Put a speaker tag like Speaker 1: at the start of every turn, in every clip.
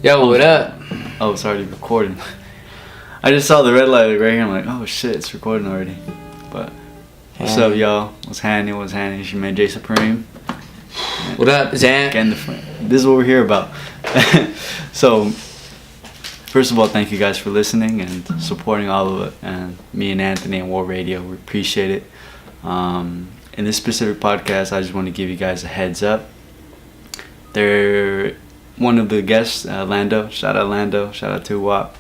Speaker 1: Yo, what up?
Speaker 2: Oh, it's already recording. I just saw the red light right here. I'm like, oh shit, it's recording already. But what's up, y'all? What's happening? It's your man Jay Supreme.
Speaker 1: What up, Zan?
Speaker 2: Again, this is what we're here about. So, first of all, thank you guys for listening and supporting all of it, and me and Anthony and War Radio. We appreciate it. In this specific podcast, I just want to give you guys a heads up. They're one of the guests, Lando. Shout out Lando. Shout out to WAP.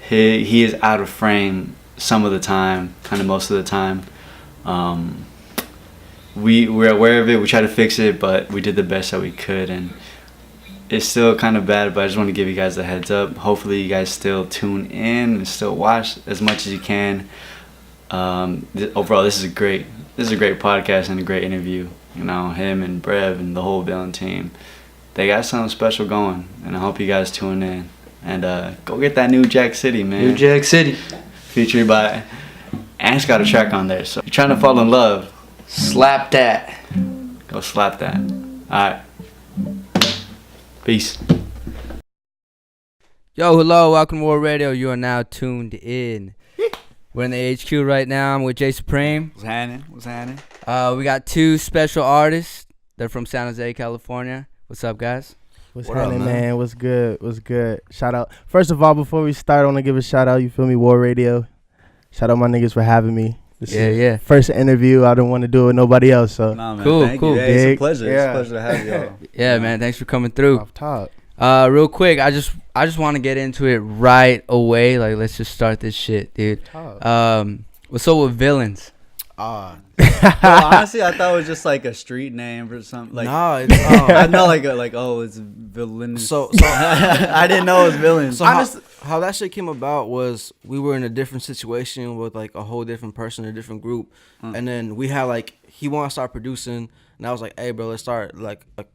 Speaker 2: He is out of frame some of the time, kind of most of the time. We're aware of it. We try to fix it, but we did the best that we could, and it's still kind of bad. But I just want to give you guys a heads up. Hopefully, you guys still tune in and still watch as much as you can. Overall, this is a great podcast and a great interview. You know, him and Brev and the whole VLN team, they got something special going, and I hope you guys tune in. And go get that New Jack City, man.
Speaker 1: New Jack City.
Speaker 2: Featured by, and it's got a track on there. So if you're trying to fall in love,
Speaker 1: Slap that.
Speaker 2: go slap that. Alright. Peace.
Speaker 3: Yo, hello, welcome to War Radio. You are now tuned in. We're in the HQ right now. I'm with Jay Supreme.
Speaker 2: What's happening?
Speaker 3: We got two special artists. They're from San Jose, California. What's up, guys?
Speaker 4: What's
Speaker 1: What up,
Speaker 4: happening,
Speaker 1: man?
Speaker 4: man? What's good? Shout out. First of all, before we start, I want to give a shout out. You feel me? War Radio. Shout out my niggas for having me. This is
Speaker 3: Yeah.
Speaker 4: first interview. I don't want to do it with nobody else. So
Speaker 2: Nah, man,
Speaker 3: Cool,
Speaker 2: thank
Speaker 3: cool.
Speaker 2: you. Hey, it's a
Speaker 4: Big.
Speaker 2: pleasure.
Speaker 4: Yeah.
Speaker 2: It's a pleasure to have y'all.
Speaker 3: Yeah, man. Thanks for coming through.
Speaker 4: off top.
Speaker 3: Real quick, I just want to get into it right away. Like, let's just start this shit, dude. What's up with villains?
Speaker 2: Well, honestly, I thought it was just like a street name or something. Like,
Speaker 5: No, it's
Speaker 2: I know, it's villain.
Speaker 5: so
Speaker 2: I didn't know it was villains.
Speaker 5: so how that shit came about was we were in a different situation with like a whole different person, a different group, and then we had like he wanted to start producing, and I was like, hey bro, let's start like a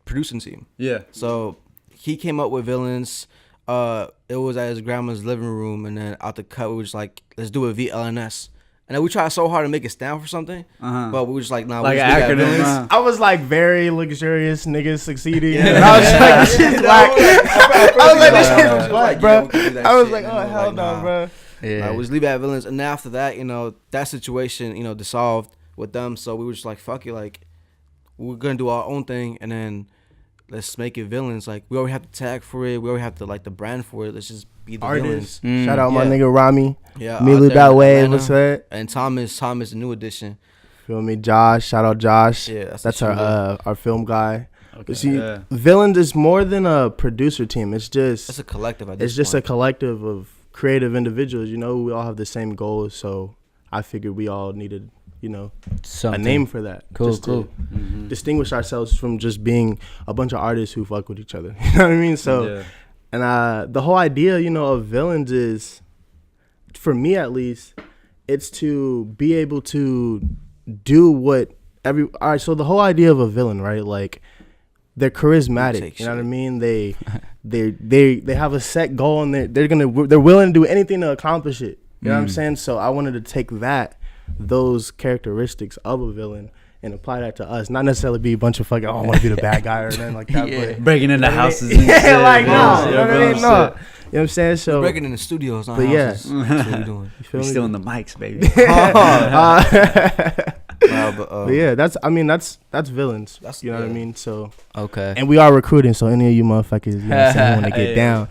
Speaker 5: producing team.
Speaker 2: Yeah.
Speaker 5: So he came up with villains. It was at his grandma's living room, and then out the cut we were just like, let's do a VLNS. And then we tried so hard to make it stand for something, but we were just like, nah,
Speaker 2: Like
Speaker 5: we
Speaker 2: an
Speaker 5: just leave that
Speaker 2: acronym,
Speaker 5: villains.
Speaker 4: I was like very luxurious niggas succeeding.
Speaker 5: Yeah.
Speaker 4: And I was like, this shit's whack. I was like, this
Speaker 5: Yeah,
Speaker 4: shit's whack, bro.
Speaker 5: yeah, we can do that
Speaker 4: I was
Speaker 5: shit.
Speaker 4: like,
Speaker 5: And
Speaker 4: oh
Speaker 5: then we were
Speaker 4: hell
Speaker 5: like,
Speaker 4: no,
Speaker 5: nah.
Speaker 4: bro.
Speaker 3: Yeah.
Speaker 5: We just leave it at villains, and then after that, that situation, dissolved with them. So we were just like, fuck it, like we're gonna do our own thing, and then let's make it villains. Like we already have the tag for it, we already have the brand for it. Let's just be the
Speaker 4: Artists.
Speaker 5: villains.
Speaker 4: Shout out my
Speaker 5: Yeah.
Speaker 4: nigga Rami.
Speaker 5: Yeah,
Speaker 4: Milu
Speaker 5: out there
Speaker 4: that
Speaker 5: in
Speaker 4: way.
Speaker 5: Atlanta.
Speaker 4: What's that?
Speaker 5: And Thomas, the new addition.
Speaker 4: Feel me? Josh. Shout out Josh.
Speaker 5: Yeah,
Speaker 4: That's
Speaker 5: the
Speaker 4: our film guy.
Speaker 2: Okay.
Speaker 4: See,
Speaker 2: Yeah.
Speaker 4: Villains is more than a producer team. It's
Speaker 5: It's a collective. At this
Speaker 4: it's just a
Speaker 5: point.
Speaker 4: collective of creative individuals. We all have the same goals. So I figured we all needed, a
Speaker 3: Something.
Speaker 4: name for that.
Speaker 3: Cool,
Speaker 4: just
Speaker 3: cool.
Speaker 4: to distinguish ourselves from just being a bunch of artists who fuck with each other. You know what I mean? So,
Speaker 2: Yeah.
Speaker 4: and the whole idea, of villains is, for me at least, it's to be able to do what all right, so the whole idea of a villain, right? Like, they're charismatic.
Speaker 5: Take
Speaker 4: You know what I
Speaker 5: shit.
Speaker 4: mean? They have a set goal, and they're willing to do anything to accomplish it. You know what I'm saying? So I wanted to take those characteristics of a villain and apply that to us. Not necessarily be a bunch of fucking, I want to be the bad guy or anything like that.
Speaker 3: Yeah.
Speaker 4: But
Speaker 2: Breaking into houses. And
Speaker 4: yeah,
Speaker 2: shit,
Speaker 4: like, no.
Speaker 2: yeah,
Speaker 4: You know what I mean?
Speaker 2: shit.
Speaker 4: No. You know what I'm saying? So,
Speaker 5: breaking in the studios. Not
Speaker 4: But yeah.
Speaker 5: houses. That's what we doing.
Speaker 4: you feel
Speaker 2: We
Speaker 4: me?
Speaker 2: still in the mics, baby.
Speaker 4: But yeah, that's villains.
Speaker 5: That's-
Speaker 4: You know what I
Speaker 5: yeah.
Speaker 4: mean? So,
Speaker 3: Okay.
Speaker 4: and we are recruiting. So any of you motherfuckers, want to get
Speaker 2: Hey.
Speaker 4: down,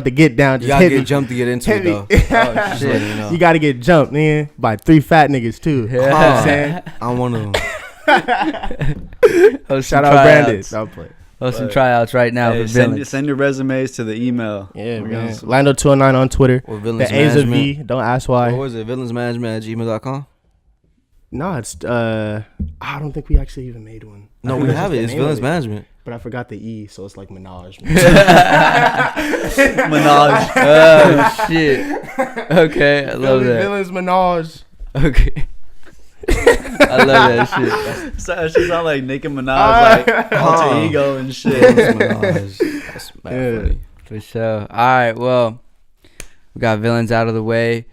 Speaker 4: to get down,
Speaker 5: You
Speaker 4: just
Speaker 5: gotta
Speaker 4: hit
Speaker 5: get
Speaker 4: me.
Speaker 5: jumped to get into
Speaker 4: Hit
Speaker 5: it
Speaker 4: me.
Speaker 5: though.
Speaker 3: Oh, shit.
Speaker 5: You know.
Speaker 4: You got to get jumped, man, by 3 fat niggas too. You know what I'm saying?
Speaker 5: I'm one of them.
Speaker 3: Host
Speaker 4: Shout
Speaker 3: some
Speaker 4: out Brandon.
Speaker 3: tryouts.
Speaker 4: I'll play.
Speaker 3: Host some tryouts right now
Speaker 2: Hey,
Speaker 3: for villains.
Speaker 2: send your resumes to the email.
Speaker 4: Yeah,
Speaker 2: We're
Speaker 4: man.
Speaker 2: gonna-
Speaker 4: Lando209 on Twitter.
Speaker 5: Or
Speaker 4: The
Speaker 5: villains
Speaker 4: A's a
Speaker 5: management.
Speaker 4: V. Don't ask
Speaker 5: What
Speaker 4: why.
Speaker 5: was it? Villainsmanagement@gmail.com.
Speaker 4: No, it's I don't think we actually even made one. I
Speaker 5: No,
Speaker 4: think
Speaker 5: we
Speaker 4: that's
Speaker 5: have
Speaker 4: just
Speaker 5: it.
Speaker 4: the
Speaker 5: It's
Speaker 4: name of
Speaker 5: villains
Speaker 4: it.
Speaker 5: management.
Speaker 4: But I forgot the E, so it's like Minaj.
Speaker 2: Menage.
Speaker 3: Oh shit. Okay, I love that.
Speaker 4: Villains Minaj.
Speaker 3: Okay. I love that shit.
Speaker 2: So she sound like Nicki Minaj, like alter ego and shit.
Speaker 5: That's mad
Speaker 4: Yeah.
Speaker 5: funny.
Speaker 3: For sure. All right, well, we got villains out of the way.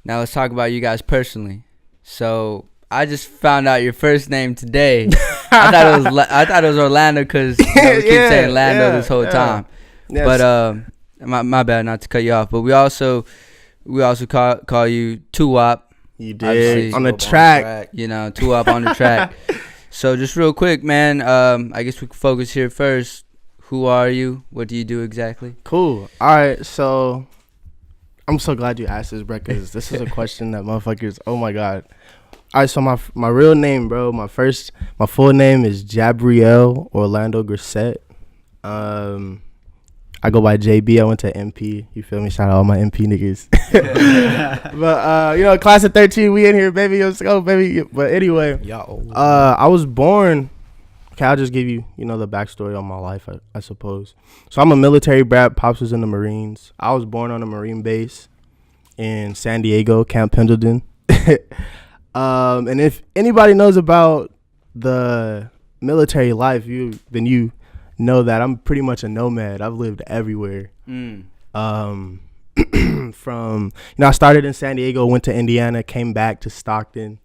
Speaker 3: Now let's talk about you guys personally. So I just found out your first name today. I thought it was Orlando because we keep saying Lando this whole time.
Speaker 4: Yes.
Speaker 3: But my bad not to cut you off. But we also call you Tuwop.
Speaker 4: You did on the track.
Speaker 3: You know, Tuwop on the track. So just real quick, man. I guess we can focus here first. Who are you? What do you do exactly?
Speaker 4: Cool. All right. So I'm so glad you asked this, bro, because this is a question that motherfuckers. Oh my god. All right. So my real name, bro. My full name is Jabriel Orlando Grissett. I go by JB. I went to MP. You feel me? Shout out all my MP niggas. But class of 13, we in here, baby. Let's go, baby. But anyway, I was born. Okay, I'll just give you, the backstory on my life, I suppose. So I'm a military brat. Pops was in the Marines. I was born on a Marine base in San Diego, Camp Pendleton. And if anybody knows about the military life, then you know that I'm pretty much a nomad. I've lived everywhere. From, I started in San Diego, went to Indiana, came back to Stockton,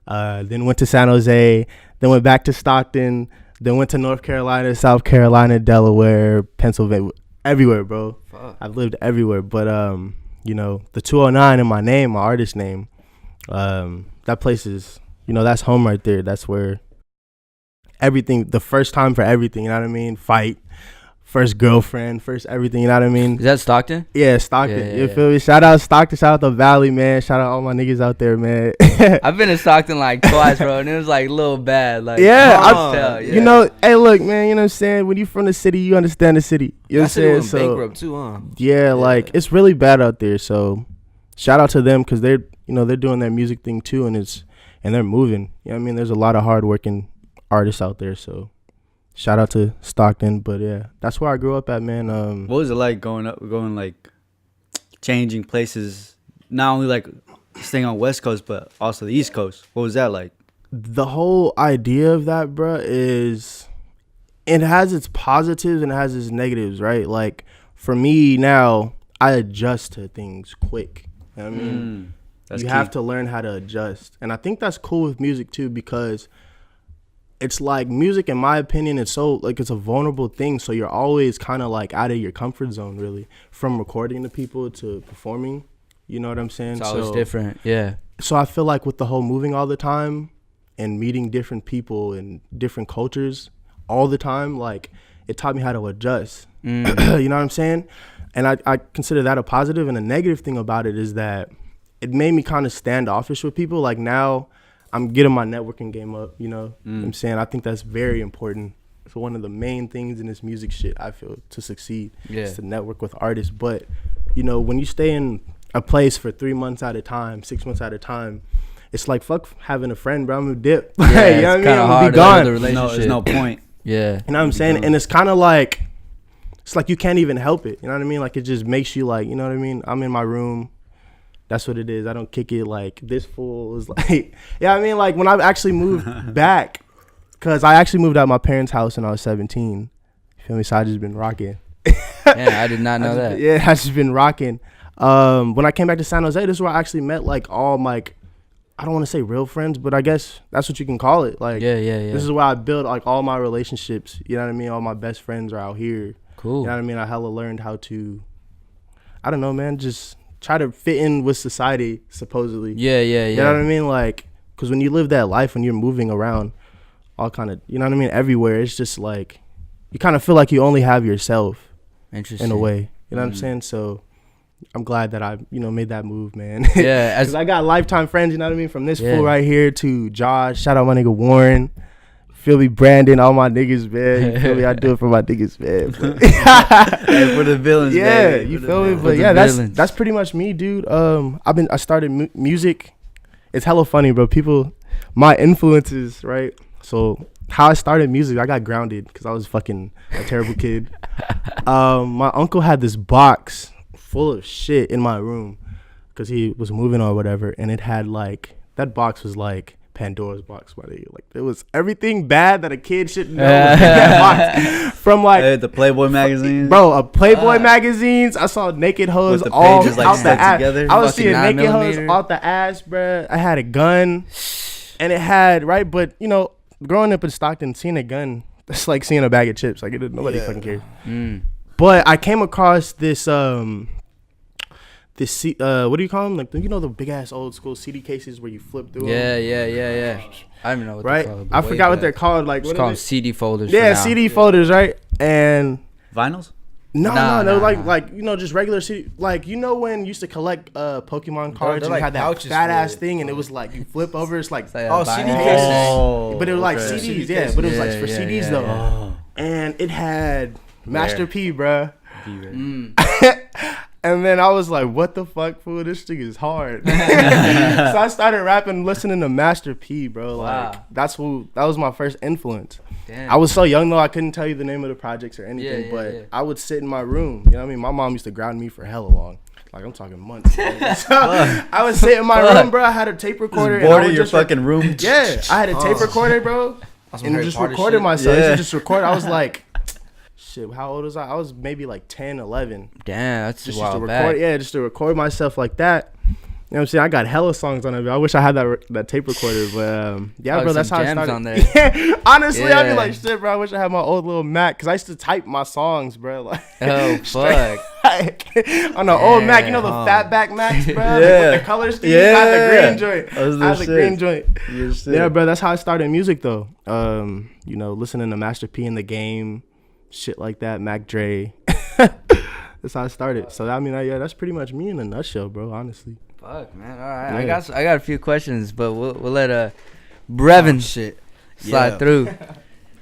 Speaker 4: then went to San Jose, then went back to Stockton, then went to North Carolina, South Carolina, Delaware, Pennsylvania, everywhere, bro. Fuck. I've lived everywhere. But, the 209 in my name, my artist name, that place is, that's home right there. That's where everything, the first time for everything, you know what I mean? Fight, first girlfriend, first everything, you know what I mean?
Speaker 3: Is that Stockton?
Speaker 4: Yeah, Stockton. You feel me? Shout out Stockton, shout out the Valley, man. Shout out all my niggas out there, man.
Speaker 3: I've been to Stockton like twice, bro, and it was like a little bad. Like,
Speaker 4: hey, look, man, you know what I'm saying? When you from the city, you understand the city. You know what I'm saying?
Speaker 5: So bankrupt too, huh?
Speaker 4: Yeah, like it's really bad out there. So shout out to them because they're doing their music thing too, and they're moving. You know what I mean? There's a lot of hardworking artists out there, so shout out to Stockton. But yeah, that's where I grew up at, man.
Speaker 2: What was it like going like changing places, not only like staying on West Coast but also the East Coast? What was that like?
Speaker 4: The whole idea of that, bruh, is it has its positives and it has its negatives, right? Like for me now, I adjust to things quick. You know what I mean? You have to learn how to adjust, and I think that's cool with music too, because it's like music, in my opinion, it's so like it's a vulnerable thing. So you're always kind of like out of your comfort zone, really, from recording to people to performing. You know what I'm saying?
Speaker 3: It's always different, yeah. So
Speaker 4: I feel like with the whole moving all the time and meeting different people and different cultures all the time, like it taught me how to adjust. You know what I'm saying? And I consider that a positive. And a negative thing about it is that it made me kind of standoffish with people. Like now, I'm getting my networking game up, you know what I'm saying? I think that's very important. It's one of the main things in this music shit, I feel, to succeed, is to network with artists. But, when you stay in a place for 3 months at a time, 6 months at a time, it's like, fuck having a friend, bro. I'm gonna dip.
Speaker 3: Yeah,
Speaker 4: you know what I mean? I'm gonna be gone.
Speaker 2: No, there's no point.
Speaker 3: Yeah.
Speaker 4: You know what I'm saying? And it's kind of like, it's like you can't even help it. You know what I mean? Like it just makes you like, you know what I mean? I'm in my room. That's what it is. I don't kick it like this fool is like, I mean, like when I actually moved back, because I actually moved out of my parents' house when I was 17. You feel me? So I just been rocking.
Speaker 3: Yeah, I did not know that.
Speaker 4: Yeah, I just been rocking. When I came back to San Jose, this is where I actually met like all my, I don't want to say real friends, but I guess that's what you can call it. Like,
Speaker 3: yeah.
Speaker 4: This is where I built like all my relationships. You know what I mean? All my best friends are out here.
Speaker 3: Cool.
Speaker 4: You know what I mean? I hella learned how to, I don't know, man, just try to fit in with society, supposedly.
Speaker 3: Yeah.
Speaker 4: You know what I mean? Like, because when you live that life, when you're moving around all kind of, you know what I mean, everywhere, it's just like, you kind of feel like you only have yourself.
Speaker 3: Interesting.
Speaker 4: In a way. You know what I'm saying? So I'm glad that I, made that move, man.
Speaker 3: Yeah.
Speaker 4: Because I got lifetime friends, you know what I mean? From this fool right here to Josh. Shout out my nigga Warren. Feel me, Brandon, all my niggas, man. You feel me? I do it for my niggas, man.
Speaker 2: Hey, for the villains,
Speaker 4: yeah,
Speaker 2: baby.
Speaker 4: you feel me? But yeah, that's pretty much me, dude. I started music. It's hella funny, bro. People, my influences, right? So how I started music, I got grounded because I was fucking a terrible kid. My uncle had this box full of shit in my room because he was moving or whatever, and it had like, that box was like Pandora's box, my nigga. Like, there was everything bad that a kid shouldn't know was in that box. From like
Speaker 2: the Playboy magazine,
Speaker 4: bro, Playboy magazines. I saw naked hoes all
Speaker 2: pages, like,
Speaker 4: out the ass.
Speaker 2: together.
Speaker 4: I was seeing naked
Speaker 3: 9mm.
Speaker 4: hoes out the ass, bro. I had a gun, and it had but growing up in Stockton, seeing a gun, that's like seeing a bag of chips. Like nobody fucking cares.
Speaker 3: Mm.
Speaker 4: But I came across this what do you call them? Like the big ass old school CD cases where you flip through.
Speaker 3: Yeah.
Speaker 4: them?
Speaker 3: I don't even know what
Speaker 4: Right.
Speaker 3: they're called.
Speaker 4: I forgot what they're called. Like
Speaker 3: Just
Speaker 4: what
Speaker 3: call
Speaker 4: is
Speaker 3: them
Speaker 4: it?
Speaker 3: CD folders.
Speaker 4: Yeah, CD folders, right? And
Speaker 6: Vinyls?
Speaker 4: no,
Speaker 3: Nah.
Speaker 4: like just regular CD. Like when you used to collect Pokemon cards
Speaker 5: they're
Speaker 4: and
Speaker 5: like
Speaker 4: you had that
Speaker 5: pouches
Speaker 4: fat
Speaker 5: for
Speaker 4: ass
Speaker 5: it.
Speaker 4: thing, and it was like you flip over. It's like,
Speaker 3: like
Speaker 5: Oh,
Speaker 3: a
Speaker 5: CD
Speaker 3: vinyl.
Speaker 5: cases.
Speaker 6: Oh,
Speaker 4: but it was like
Speaker 6: okay.
Speaker 4: CDs, yeah. But it was like for
Speaker 3: Yeah,
Speaker 4: CDs
Speaker 3: yeah,
Speaker 4: though,
Speaker 6: Oh.
Speaker 4: and it had Master P, bruh.
Speaker 3: Mm.
Speaker 4: And then I was like, what the fuck, fool? This thing is hard. So I started rapping, listening to Master P, bro. Like,
Speaker 3: Wow.
Speaker 4: that was my first influence.
Speaker 3: Damn.
Speaker 4: I was so young, though, I couldn't tell you the name of the projects or anything,
Speaker 3: Yeah,
Speaker 4: but
Speaker 3: yeah.
Speaker 4: I would sit in my room. You know what I mean? My mom used to ground me for hella long. Like, I'm talking months. So I would sit in my room, bro. I had a tape recorder.
Speaker 6: Just
Speaker 4: and I
Speaker 6: bored
Speaker 4: would
Speaker 6: of your
Speaker 4: just
Speaker 6: fucking room.
Speaker 4: yeah, I had a tape recorder, bro.
Speaker 5: Some
Speaker 4: And
Speaker 5: Harry
Speaker 4: just
Speaker 5: Potter
Speaker 4: recorded
Speaker 5: shit.
Speaker 4: myself. I used
Speaker 6: Yeah.
Speaker 4: to just record. I was like, shit, how old was I? I was maybe like 10, 11.
Speaker 3: Damn, that's
Speaker 4: Just
Speaker 3: a
Speaker 4: to
Speaker 3: while
Speaker 4: record,
Speaker 3: back.
Speaker 4: yeah, just to record myself like that. You know what I'm saying? I got hella songs on it. I wish I had that tape recorder, but yeah,
Speaker 3: Probably
Speaker 4: bro, that's
Speaker 3: some
Speaker 4: how I
Speaker 3: gems
Speaker 4: started.
Speaker 3: on there.
Speaker 4: Yeah, honestly, I'd be
Speaker 3: Yeah.
Speaker 4: like, shit, bro. I wish I had my old little Mac because I used to type my songs, bro. Like,
Speaker 3: Oh, fuck.
Speaker 4: on the old Mac, you know the
Speaker 3: Yeah.
Speaker 4: fat back Macs, bro. Like,
Speaker 6: Yeah.
Speaker 4: with the color scheme. I
Speaker 6: Yeah.
Speaker 4: had the green joint.
Speaker 6: That was the
Speaker 4: I had the
Speaker 6: shit.
Speaker 4: green joint.
Speaker 6: Your shit.
Speaker 4: Yeah, bro, that's how I started music though. Listening to Master P in the Game, shit like that, Mac Dre. That's how I started. So I mean, yeah, that's pretty much me in a nutshell, bro. Honestly.
Speaker 3: Fuck, man. All right.
Speaker 4: Yeah.
Speaker 3: I got a few questions, but we'll let Brevin
Speaker 5: Shit.
Speaker 3: slide
Speaker 5: Yeah.
Speaker 3: through.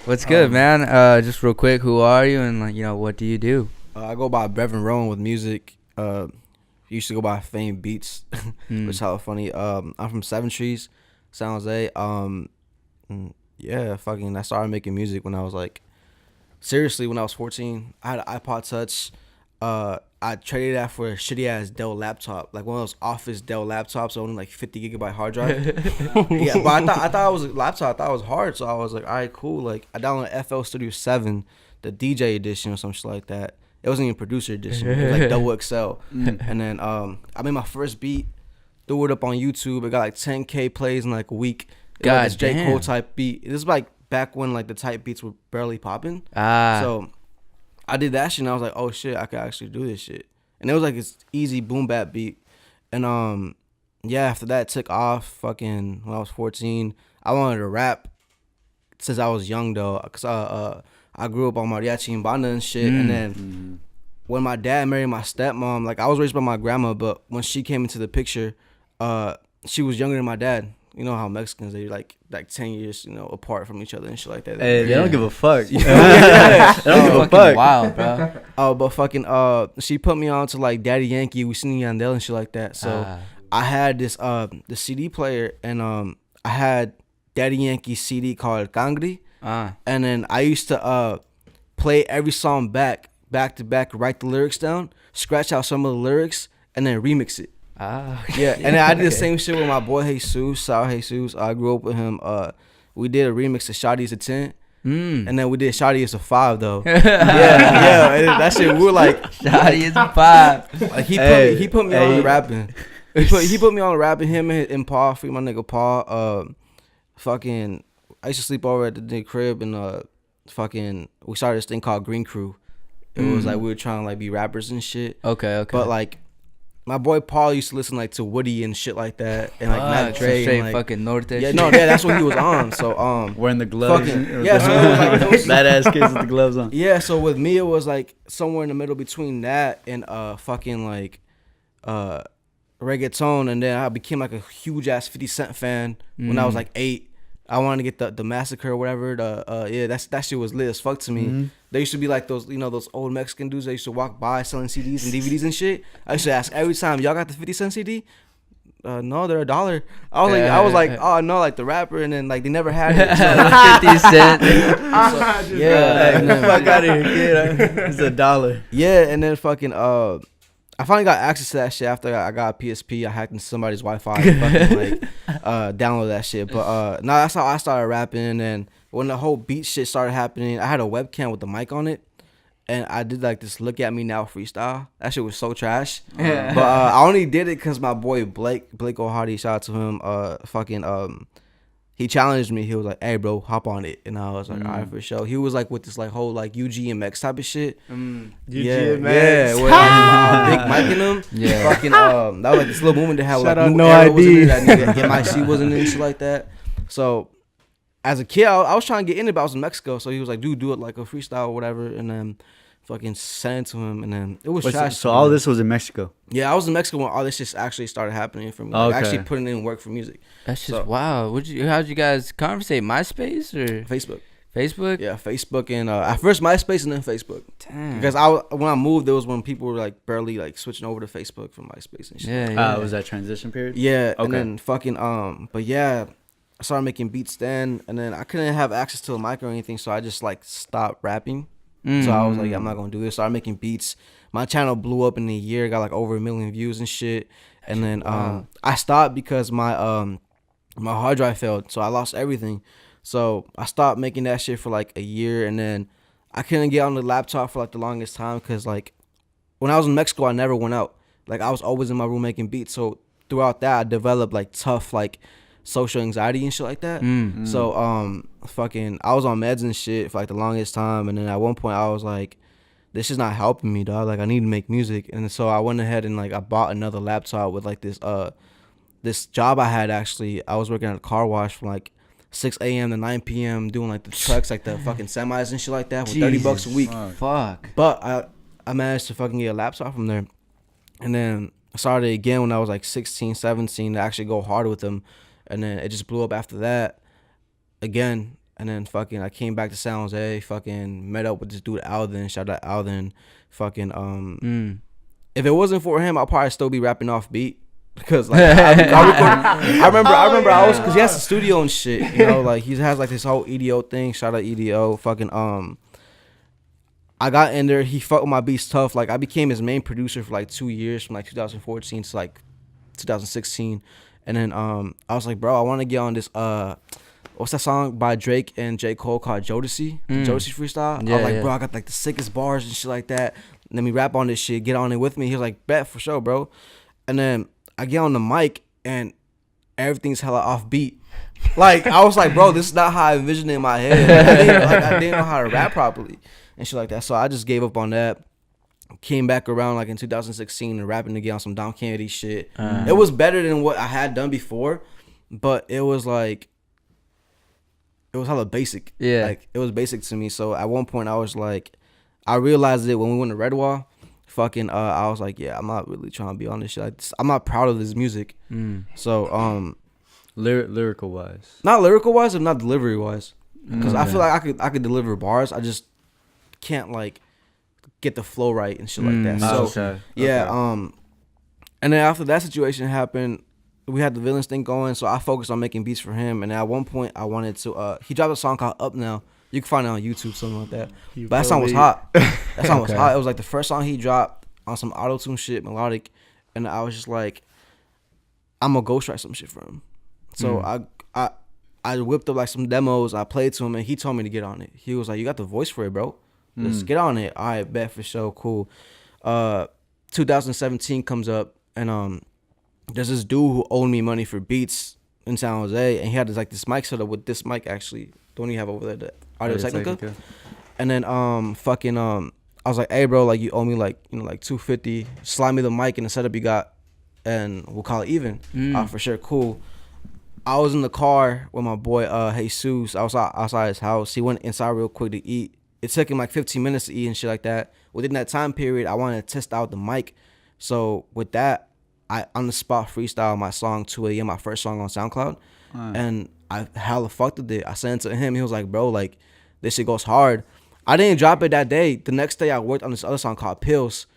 Speaker 3: What's good, man? Just real quick, who are you and what do you do?
Speaker 5: I go by Brevin Rowan with music. Used to go by Fame Beats, which is hella funny. I'm from Seven Trees, San Jose. Yeah, fucking. I started making music when I was seriously, when I was 14. I had an iPod Touch. I traded that for a shitty ass Dell laptop, like one of those office Dell laptops, only like 50 gigabyte hard drive. Yeah, but I thought it was a laptop. I thought it was hard, so I was like, all right, cool. Like I downloaded FL Studio 7, the DJ edition or some shit like that. It wasn't even producer edition. It was like double XL. And then I made my first beat, threw it up on YouTube. It got like 10K plays in like a week. It was like this J. Cole
Speaker 3: damn.
Speaker 5: type beat. This is like back when like the type beats were barely popping.
Speaker 3: So
Speaker 5: So I did that shit and I was like, oh shit, I could actually do this shit. And it was like this easy boom bap beat. And yeah, after that it took off fucking when I was 14. I wanted to rap since I was young though, cause I grew up on mariachi and banda and shit. And then when my dad married my stepmom, like I was raised by my grandma, but when she came into the picture, she was younger than my dad. You know how Mexicans, they like 10 years, apart from each other and shit like that.
Speaker 6: Hey, they
Speaker 3: Yeah.
Speaker 6: don't give a fuck.
Speaker 3: yeah.
Speaker 6: They don't give a
Speaker 3: fucking
Speaker 6: fuck.
Speaker 3: wild, bro.
Speaker 5: But fucking she put me on to like Daddy Yankee, we seen Yandel and shit like that. So I had this the CD player and I had Daddy Yankee CD called Cangri. And then I used to play every song back to back, write the lyrics down, scratch out some of the lyrics, and then remix it. Yeah, and then I did the same shit with my boy Jesus, Sal Jesus. I grew up with him. We did a remix of Shawty is a 10. And then we did Shawty is a 5 though. yeah. And that shit, we were like,
Speaker 3: Shawty is a 5.
Speaker 5: like he put me
Speaker 6: Hey.
Speaker 5: on rapping. He put me on rapping. Him and Paul, free my nigga Paul. Fucking, I used to sleep over at the crib and fucking, we started this thing called Green Crew. It was like we were trying to like be rappers and shit.
Speaker 3: Okay.
Speaker 5: But like, my boy Paul used to listen like to Woody and shit like that, and like Mac Dre
Speaker 3: straight
Speaker 5: and like
Speaker 3: fucking Norte.
Speaker 5: yeah,
Speaker 3: shit.
Speaker 5: no, yeah, that's what he was on. So
Speaker 6: Wearing the gloves.
Speaker 5: Fucking- yeah, so it was like those-
Speaker 6: badass kids with the gloves on.
Speaker 5: yeah. So with me, it was like somewhere in the middle between that and fucking like reggaeton, and then I became like a huge ass 50 Cent fan when I was like 8. I wanted to get the Massacre or whatever. That shit was lit as fuck to me. There used to be like those, those old Mexican dudes that used to walk by selling CDs and DVDs and shit. I used to ask every time, y'all got the 50 Cent CD? No, they're $1. I was like, oh no, like the rapper, and then like they never had it. So,
Speaker 3: 50 Cent.
Speaker 5: yeah, and then,
Speaker 6: Fuck out of here, kid. It's $1.
Speaker 5: yeah, and then fucking I finally got access to that shit after I got a PSP. I hacked into somebody's Wi-Fi and fucking like download that shit. But no, that's how I started rapping. And when the whole beat shit started happening, I had a webcam with the mic on it, and I did like this "Look at Me Now" freestyle. That shit was so trash. But I only did it because my boy Blake O'Hardy, shout out to him. he challenged me. He was like, "Hey, bro, hop on it," and I was like, "All right, for sure." He was like with this like whole like UGMX type of shit. Yeah, with Big Mike and them.
Speaker 3: Yeah.
Speaker 5: Fucking that was like this little movement they had.
Speaker 4: Shout
Speaker 5: Like
Speaker 4: out
Speaker 5: New
Speaker 4: No
Speaker 5: Era was in
Speaker 4: ID.
Speaker 5: it, that nigga MIC wasn't in and shit like that. So as a kid, I was trying to get in it, but I was in Mexico. So he was like, "Dude, do it like a freestyle or whatever," and then fucking sent it to him, and then it was
Speaker 6: Wait,
Speaker 5: trash.
Speaker 6: so all this was in Mexico.
Speaker 5: Yeah, I was in Mexico when all this shit actually started happening for me. Like,
Speaker 6: Okay.
Speaker 5: actually putting in work for music.
Speaker 3: That's just
Speaker 5: So-
Speaker 3: wow. How'd you guys conversate? MySpace or
Speaker 5: Facebook.
Speaker 3: Facebook?
Speaker 5: Yeah, Facebook and at first MySpace and then Facebook.
Speaker 3: Damn.
Speaker 5: Because when I moved, it was when people were like barely like switching over to Facebook from MySpace and shit.
Speaker 3: Yeah.
Speaker 6: Was that transition period?
Speaker 5: Yeah,
Speaker 6: Okay.
Speaker 5: and then fucking but yeah, I started making beats then, and then I couldn't have access to a mic or anything, so I just like stopped rapping. So I was like, I'm not gonna do this. Started making beats. My channel blew up in a year, got like over 1 million views and shit. And then I stopped because my my hard drive failed, so I lost everything. So I stopped making that shit for like a year, and then I couldn't get on the laptop for like the longest time because like when I was in Mexico, I never went out. Like I was always in my room making beats. So throughout that, I developed like tough like social anxiety and shit like that. So fucking I was on meds and shit for like the longest time, and then at one point I was like, this is not helping me, dog. Like I need to make music. And so I went ahead and like I bought another laptop with like this job I had. Actually, I was working at a car wash from like 6 a.m. to 9 p.m. doing like the trucks, like the fucking semis and shit like that for $30 a week.
Speaker 3: Fuck.
Speaker 5: But I managed to fucking get a laptop from there. And then I started again when I was like 16, 17 to actually go hard with them. And then it just blew up after that again. And then fucking I came back to San Jose, fucking met up with this dude Alden. Shout out Alden. Fucking if it wasn't for him, I'll probably still be rapping off beat. Because like I remember I was, because he has a studio and shit, you know, like he has like this whole EDO thing. Shout out EDO. Fucking I got in there. He fucked with my beats tough. Like I became his main producer for like 2 years, from like 2014 to like 2016. And then I was like, bro, I want to get on this what's that song by Drake and J. Cole called Jodeci? The Jodeci freestyle. I was like, bro, I got like the sickest bars and shit like that. Let me rap on this shit. Get on it with me. He was like, bet for sure, bro. And then I get on the mic and everything's hella off beat. Like I was like, bro, this is not how I envisioned it in my head. I didn't know how to rap properly and shit like that. So I just gave up on that. Came back around like in 2016 and rapping again on some Dom Kennedy shit. It was better than what I had done before, but it was like, it was hella basic.
Speaker 3: Yeah.
Speaker 5: Like it was basic to me. So at one point I was like, I realized it when we went to Redwall. Fucking I was like, yeah, I'm not really trying to be on this shit. Like, I'm not proud of this music. So
Speaker 6: Lyrical wise.
Speaker 5: not lyrical wise and not delivery wise, because I feel like I could deliver bars. I just can't like get the flow right and shit like that. So yeah, and then after that situation happened, we had the Villains thing going, so I focused on making beats for him. And at one point I wanted to he dropped a song called Up Now. You can find it on YouTube, something like that. But that song was hot. That song was hot. It was like the first song he dropped on some auto-tune shit, melodic. And I was just like, I'm gonna ghostwrite some shit for him. So I whipped up like some demos. I played to him and he told me to get on it. He was like, you got the voice for it, bro. Let's get on it. All right, bet for sure. Cool. 2017 comes up and there's this dude who owed me money for beats in San Jose, and he had this mic set up with this mic actually. The one you have over there, the Audio Technica. And then I was like, hey bro, like you owe me like $250. Slide me the mic and the setup you got, and we'll call it even. For sure, cool. I was in the car with my boy Jesus. I was outside his house. He went inside real quick to eat. It took him like 15 minutes to eat and shit like that. Within that time period, I wanted to test out the mic. So with that, I on the spot freestyle my song 2 a.m., my first song on SoundCloud. And I hella fucked with it. I sent it to him. He was like, bro, like this shit goes hard. I didn't drop it that day. The next day I worked on this other song called Pills,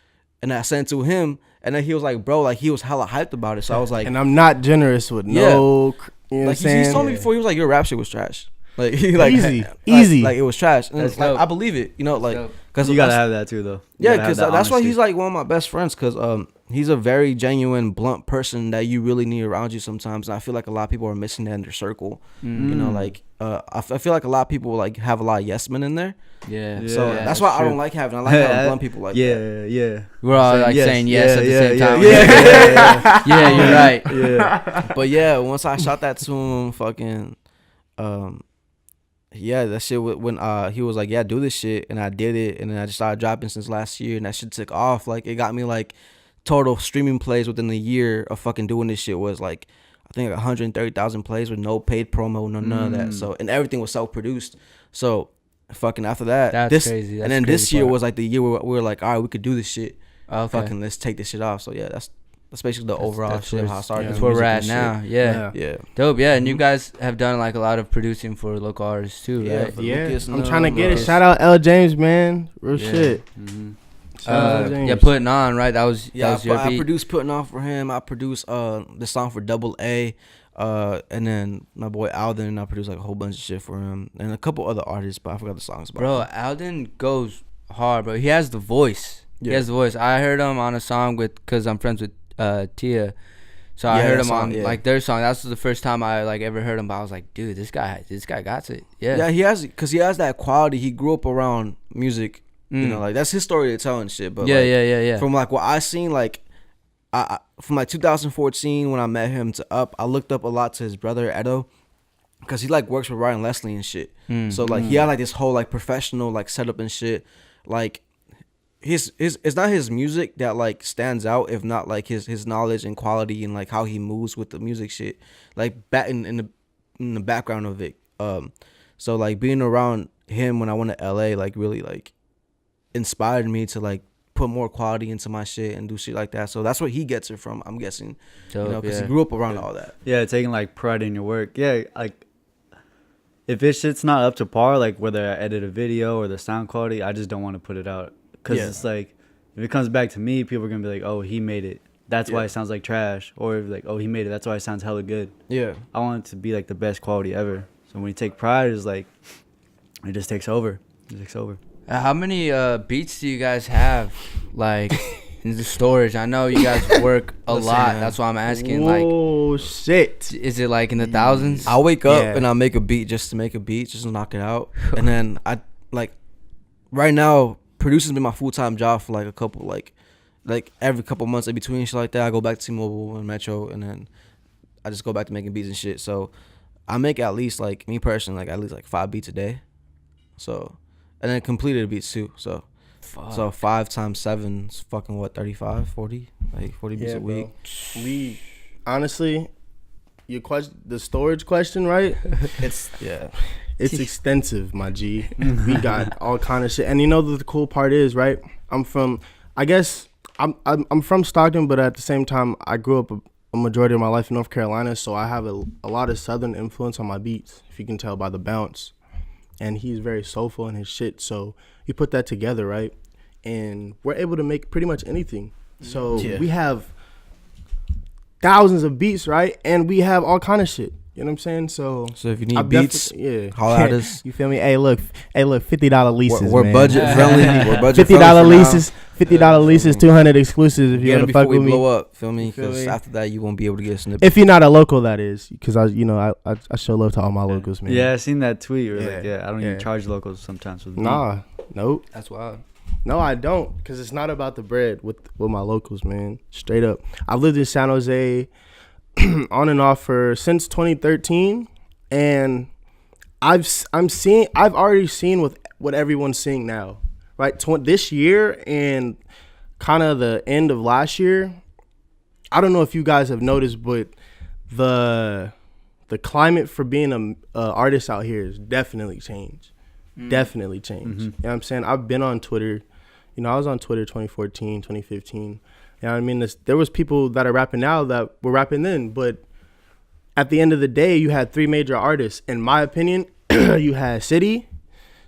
Speaker 5: and I sent it to him. And then he was like, bro, like he was hella hyped about it. So I was like,
Speaker 4: and I'm not generous with you know what I'm saying?
Speaker 5: He told me before, he was like, your rap shit was trash. Like he like
Speaker 4: easy.
Speaker 5: Like it was trash. And
Speaker 3: That's
Speaker 5: like
Speaker 3: dope.
Speaker 5: I believe it, you know, like because
Speaker 6: You gotta have that too, though.
Speaker 5: yeah, because that's why he's like one of my best friends, because he's a very genuine, blunt person that you really need around you sometimes. And I feel like a lot of people are missing that in their circle. You know, like I feel like a lot of people like have a lot of yes men in there.
Speaker 3: Yeah.
Speaker 5: So
Speaker 3: yeah,
Speaker 5: that's why I don't like having. I like having blunt people like that.
Speaker 6: Yeah.
Speaker 3: We're all like saying yes at the same time.
Speaker 6: Yeah.
Speaker 3: Yeah, you're right.
Speaker 6: Yeah.
Speaker 5: But yeah, once I shot that to him, fucking, Yeah, that shit when he was like, yeah, do this shit, and I did it, and then I just started dropping since last year, and that shit took off. Like it got me like total streaming plays within the year of fucking doing this shit was like I think like 130,000 plays with no paid promo, none of that. So and everything was self produced. So fucking after that,
Speaker 3: That's crazy. That's
Speaker 5: and then
Speaker 3: the
Speaker 5: this
Speaker 3: crazy
Speaker 5: year
Speaker 3: part.
Speaker 5: was like the year where we were like, all right, we could do this shit.
Speaker 3: Okay.
Speaker 5: Fucking let's take this shit off. So yeah, that's basically the overall
Speaker 3: that's
Speaker 5: shit.
Speaker 3: where
Speaker 5: How I started.
Speaker 3: That's
Speaker 5: doing
Speaker 3: where we're
Speaker 5: music
Speaker 3: at
Speaker 5: and
Speaker 3: now.
Speaker 5: shit.
Speaker 3: Yeah.
Speaker 5: Yeah.
Speaker 3: Dope. Yeah, and you guys have done like a lot of producing for local artists too,
Speaker 5: Yeah,
Speaker 3: right?
Speaker 5: for
Speaker 4: Yeah,
Speaker 5: Lucas and
Speaker 4: I'm trying to get it.
Speaker 5: Lucas.
Speaker 4: Shout out L James, man. Real
Speaker 3: Yeah.
Speaker 4: shit. Shout out L James.
Speaker 3: Yeah, putting on, right? That was your
Speaker 5: I
Speaker 3: beat.
Speaker 5: produced Putting Off for him. I produced the song for Double A, and then my boy Alden. I produced like a whole bunch of shit for him and a couple other artists, but I forgot the songs. About
Speaker 3: Bro,
Speaker 5: them.
Speaker 3: Alden goes hard, bro. He has the voice. He
Speaker 5: Yeah.
Speaker 3: has the voice. I heard him on a song because I'm friends with Tia. So I
Speaker 5: Yeah,
Speaker 3: heard
Speaker 5: that
Speaker 3: him
Speaker 5: song,
Speaker 3: on
Speaker 5: yeah.
Speaker 3: like their song. That's the first time I like ever heard him. But I was like, dude, this guy got it. Yeah.
Speaker 5: Yeah, he has that quality. He grew up around music. You know, like that's his story to tell and shit. But
Speaker 3: Yeah.
Speaker 5: from like what I seen, like I from like 2014 when I met him to up, I looked up a lot to his brother Edo, because he like works with Ryan Leslie and shit. So like he had like this whole like professional like setup and shit. Like his it's not his music that like stands out, if not like his knowledge and quality and like how he moves with the music shit. Like back in the background of it. So like being around him when I went to LA like really like inspired me to like put more quality into my shit and do shit like that. So that's where he gets it from, I'm guessing.
Speaker 3: Dope,
Speaker 5: You know, because
Speaker 3: yeah.
Speaker 5: he grew up around all that.
Speaker 6: Yeah, taking like pride in your work. Yeah, like if this shit's not up to par, like whether I edit a video or the sound quality, I just don't want to put it out. Because
Speaker 5: Yeah.
Speaker 6: it's like, if it comes back to me, people are going to be like, oh, he made it. That's why
Speaker 5: Yeah.
Speaker 6: it sounds like trash. Or if like, oh, he made it. That's why it sounds hella good.
Speaker 5: Yeah.
Speaker 6: I want it to be like the best quality ever. So when you take pride, it's like, it just takes over. It takes over.
Speaker 3: How many beats do you guys have like in the storage? I know you guys work a
Speaker 5: Listen,
Speaker 3: lot.
Speaker 5: man.
Speaker 3: That's why I'm asking. Like,
Speaker 4: Oh shit.
Speaker 3: is it like in the thousands?
Speaker 5: I'll wake up
Speaker 4: Yeah.
Speaker 5: and I'll make a beat just to make a beat, just to knock it out. And then I like right now, producing's been my full-time job for like a couple like every couple months in between shit like that. I go back to T-Mobile and Metro, and then I just go back to making beats and shit. So I make at least like me personally like at least like 5 beats a day. So and then completed beats too. So so 5 times 7 is fucking what, 35, 40? Like 40 beats a week.
Speaker 4: Bro. We honestly, your question, the storage question, right? It's
Speaker 5: Yeah.
Speaker 4: It's extensive, my G. We got all kind of shit, and you know the cool part is, right? I'm from Stockton, but at the same time, I grew up a majority of my life in North Carolina, so I have a lot of Southern influence on my beats, if you can tell by the bounce. And he's very soulful in his shit, so you put that together, right? And we're able to make pretty much anything. So
Speaker 5: Yeah.
Speaker 4: we have thousands of beats, right? And we have all kind of shit. You know what I'm saying? So
Speaker 5: So if you need
Speaker 4: I've
Speaker 5: beats,
Speaker 4: yeah.
Speaker 5: holla at us.
Speaker 4: You feel me? Hey, look, $50 leases.
Speaker 5: We're
Speaker 4: man.
Speaker 5: budget friendly. We're budget
Speaker 4: $50
Speaker 5: friendly for
Speaker 4: leases.
Speaker 5: now.
Speaker 4: $50 leases. 200 exclusives. If you
Speaker 5: Get
Speaker 4: want
Speaker 5: it
Speaker 4: to fuck
Speaker 5: before we
Speaker 4: with me.
Speaker 5: blow up. Feel me?
Speaker 4: Feel
Speaker 5: Because
Speaker 4: me?
Speaker 5: after that, you won't be able to get a snippet.
Speaker 4: If you're not a local, that is, because I show love to all my locals, man.
Speaker 6: Yeah, I seen that tweet. Where like,
Speaker 4: Yeah.
Speaker 6: I don't
Speaker 4: Yeah.
Speaker 6: even charge locals sometimes with
Speaker 4: Nah, nope.
Speaker 3: That's wild.
Speaker 4: No, I don't, because it's not about the bread with my locals, man. Straight up. I've lived in San Jose on and off since 2013, and I've already seen what everyone's seeing now, right? This year and kind of the end of last year, I don't know if you guys have noticed, but the climate for being a artist out here has definitely changed. Definitely changed. You know what I'm saying? I've been on Twitter. You know, I was on Twitter 2014, 2015. You know what I mean? There was people that are rapping now that were rapping then, but at the end of the day, you had 3 major artists. In my opinion, you had City,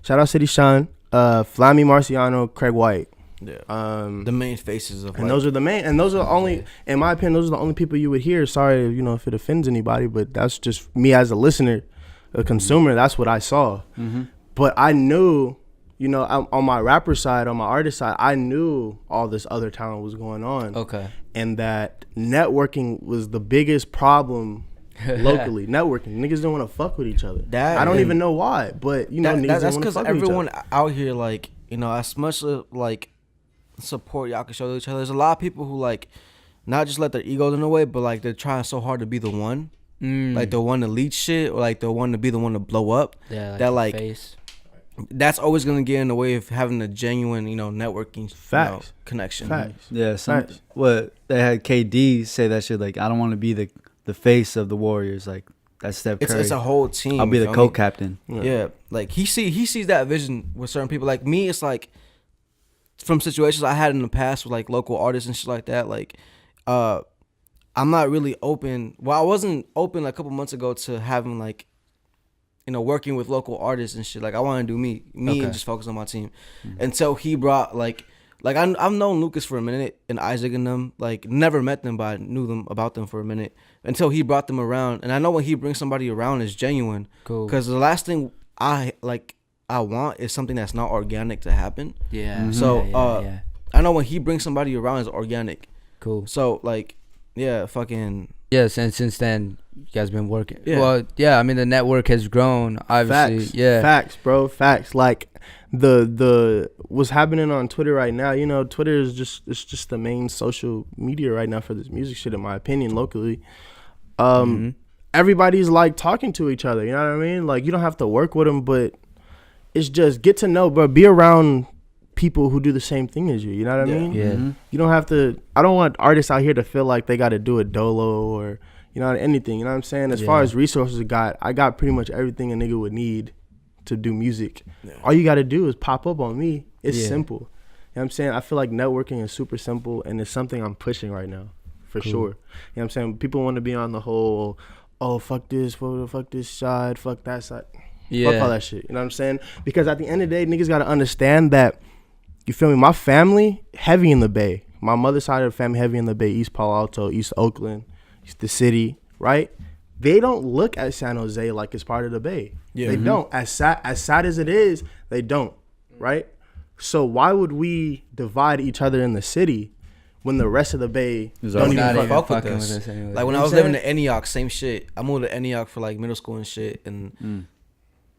Speaker 4: shout out City Sean, Flammy Marciano, Craig White.
Speaker 5: Yeah.
Speaker 4: The
Speaker 5: main faces of
Speaker 4: and those are the main, and those are only, in my opinion, those are the only people you would hear. Sorry, you know, if it offends anybody, but that's just me as a listener, a consumer. That's what I saw. But I knew, you know, on my rapper side, on my artist side, I knew all this other talent was going on.
Speaker 3: Okay.
Speaker 4: And that networking was the biggest problem locally. Networking. Niggas don't want to fuck with each other. I don't even know why, but, you know, niggas don't
Speaker 5: that's
Speaker 4: want to
Speaker 5: because
Speaker 4: fuck with each
Speaker 5: everyone
Speaker 4: other.
Speaker 5: out here, like, you know, as much like support y'all can show to each other, there's a lot of people who like not just let their egos in the way, but like they're trying so hard to be the one. like the one to lead shit or like the one to be the one to blow up.
Speaker 3: Yeah,
Speaker 5: that like
Speaker 3: face.
Speaker 5: that's always gonna get in the way of having a genuine, networking
Speaker 4: Facts.
Speaker 5: connection.
Speaker 4: Facts.
Speaker 6: Yeah,
Speaker 4: Facts.
Speaker 6: what they had KD say that shit like, I don't want to be the face of the Warriors. Like that's Steph Curry.
Speaker 5: It's a whole team.
Speaker 6: I'll be the
Speaker 5: feel me?
Speaker 6: co-captain.
Speaker 5: Yeah, like he sees that vision with certain people. Like me, it's like from situations I had in the past with like local artists and shit like that. Like, I'm not really open. Well, I wasn't open like a couple months ago to having like, working with local artists and shit. Like I want to do me and just focus on my team. Until he brought like I've known Lucas for a minute and Isaac and them. Like never met them, but I knew them about them for a minute until he brought them around. And I know when he brings somebody around is genuine. Cool. Because the last thing I want is something that's not organic to happen.
Speaker 3: Yeah.
Speaker 5: Mm-hmm. So
Speaker 3: yeah.
Speaker 5: I know when he brings somebody around is organic.
Speaker 3: Cool.
Speaker 5: So like, yeah, fucking.
Speaker 3: Yes, and since then you guys been working.
Speaker 5: Yeah.
Speaker 3: Well, yeah, I mean the network has grown. Obviously,
Speaker 4: Facts.
Speaker 3: yeah.
Speaker 4: Facts, bro. Facts. Like the what's happening on Twitter right now. Twitter is just the main social media right now for this music shit, in my opinion, locally. Everybody's like talking to each other. You know what I mean? Like you don't have to work with them, but it's just get to know, bro. Be around people who do the same thing as you. You know what I mean?
Speaker 3: Yeah.
Speaker 4: You don't have to. I don't want artists out here to feel like they got to do a dolo or anything. You know what I'm saying? As far as resources I got pretty much everything a nigga would need to do music. Yeah. All you got to do is pop up on me. It's simple. You know what I'm saying? I feel like networking is super simple, and it's something I'm pushing right now for sure. You know what I'm saying? People want to be on the whole, oh, fuck this side, fuck that side.
Speaker 3: Yeah.
Speaker 4: Fuck all that shit. You know what I'm saying? Because at the end of the day, niggas got to understand that, you feel me? My family, heavy in the Bay. My mother's side of the family, heavy in the Bay. East Palo Alto, East Oakland, East the city, right? They don't look at San Jose like it's part of the Bay. Yeah. They don't. As sad as it is, they don't, right? So why would we divide each other in the city when the rest of the Bay don't even fuck with us?
Speaker 3: Anyway.
Speaker 5: Like when I was living in Antioch, same shit. I moved to Antioch for like middle school and shit, and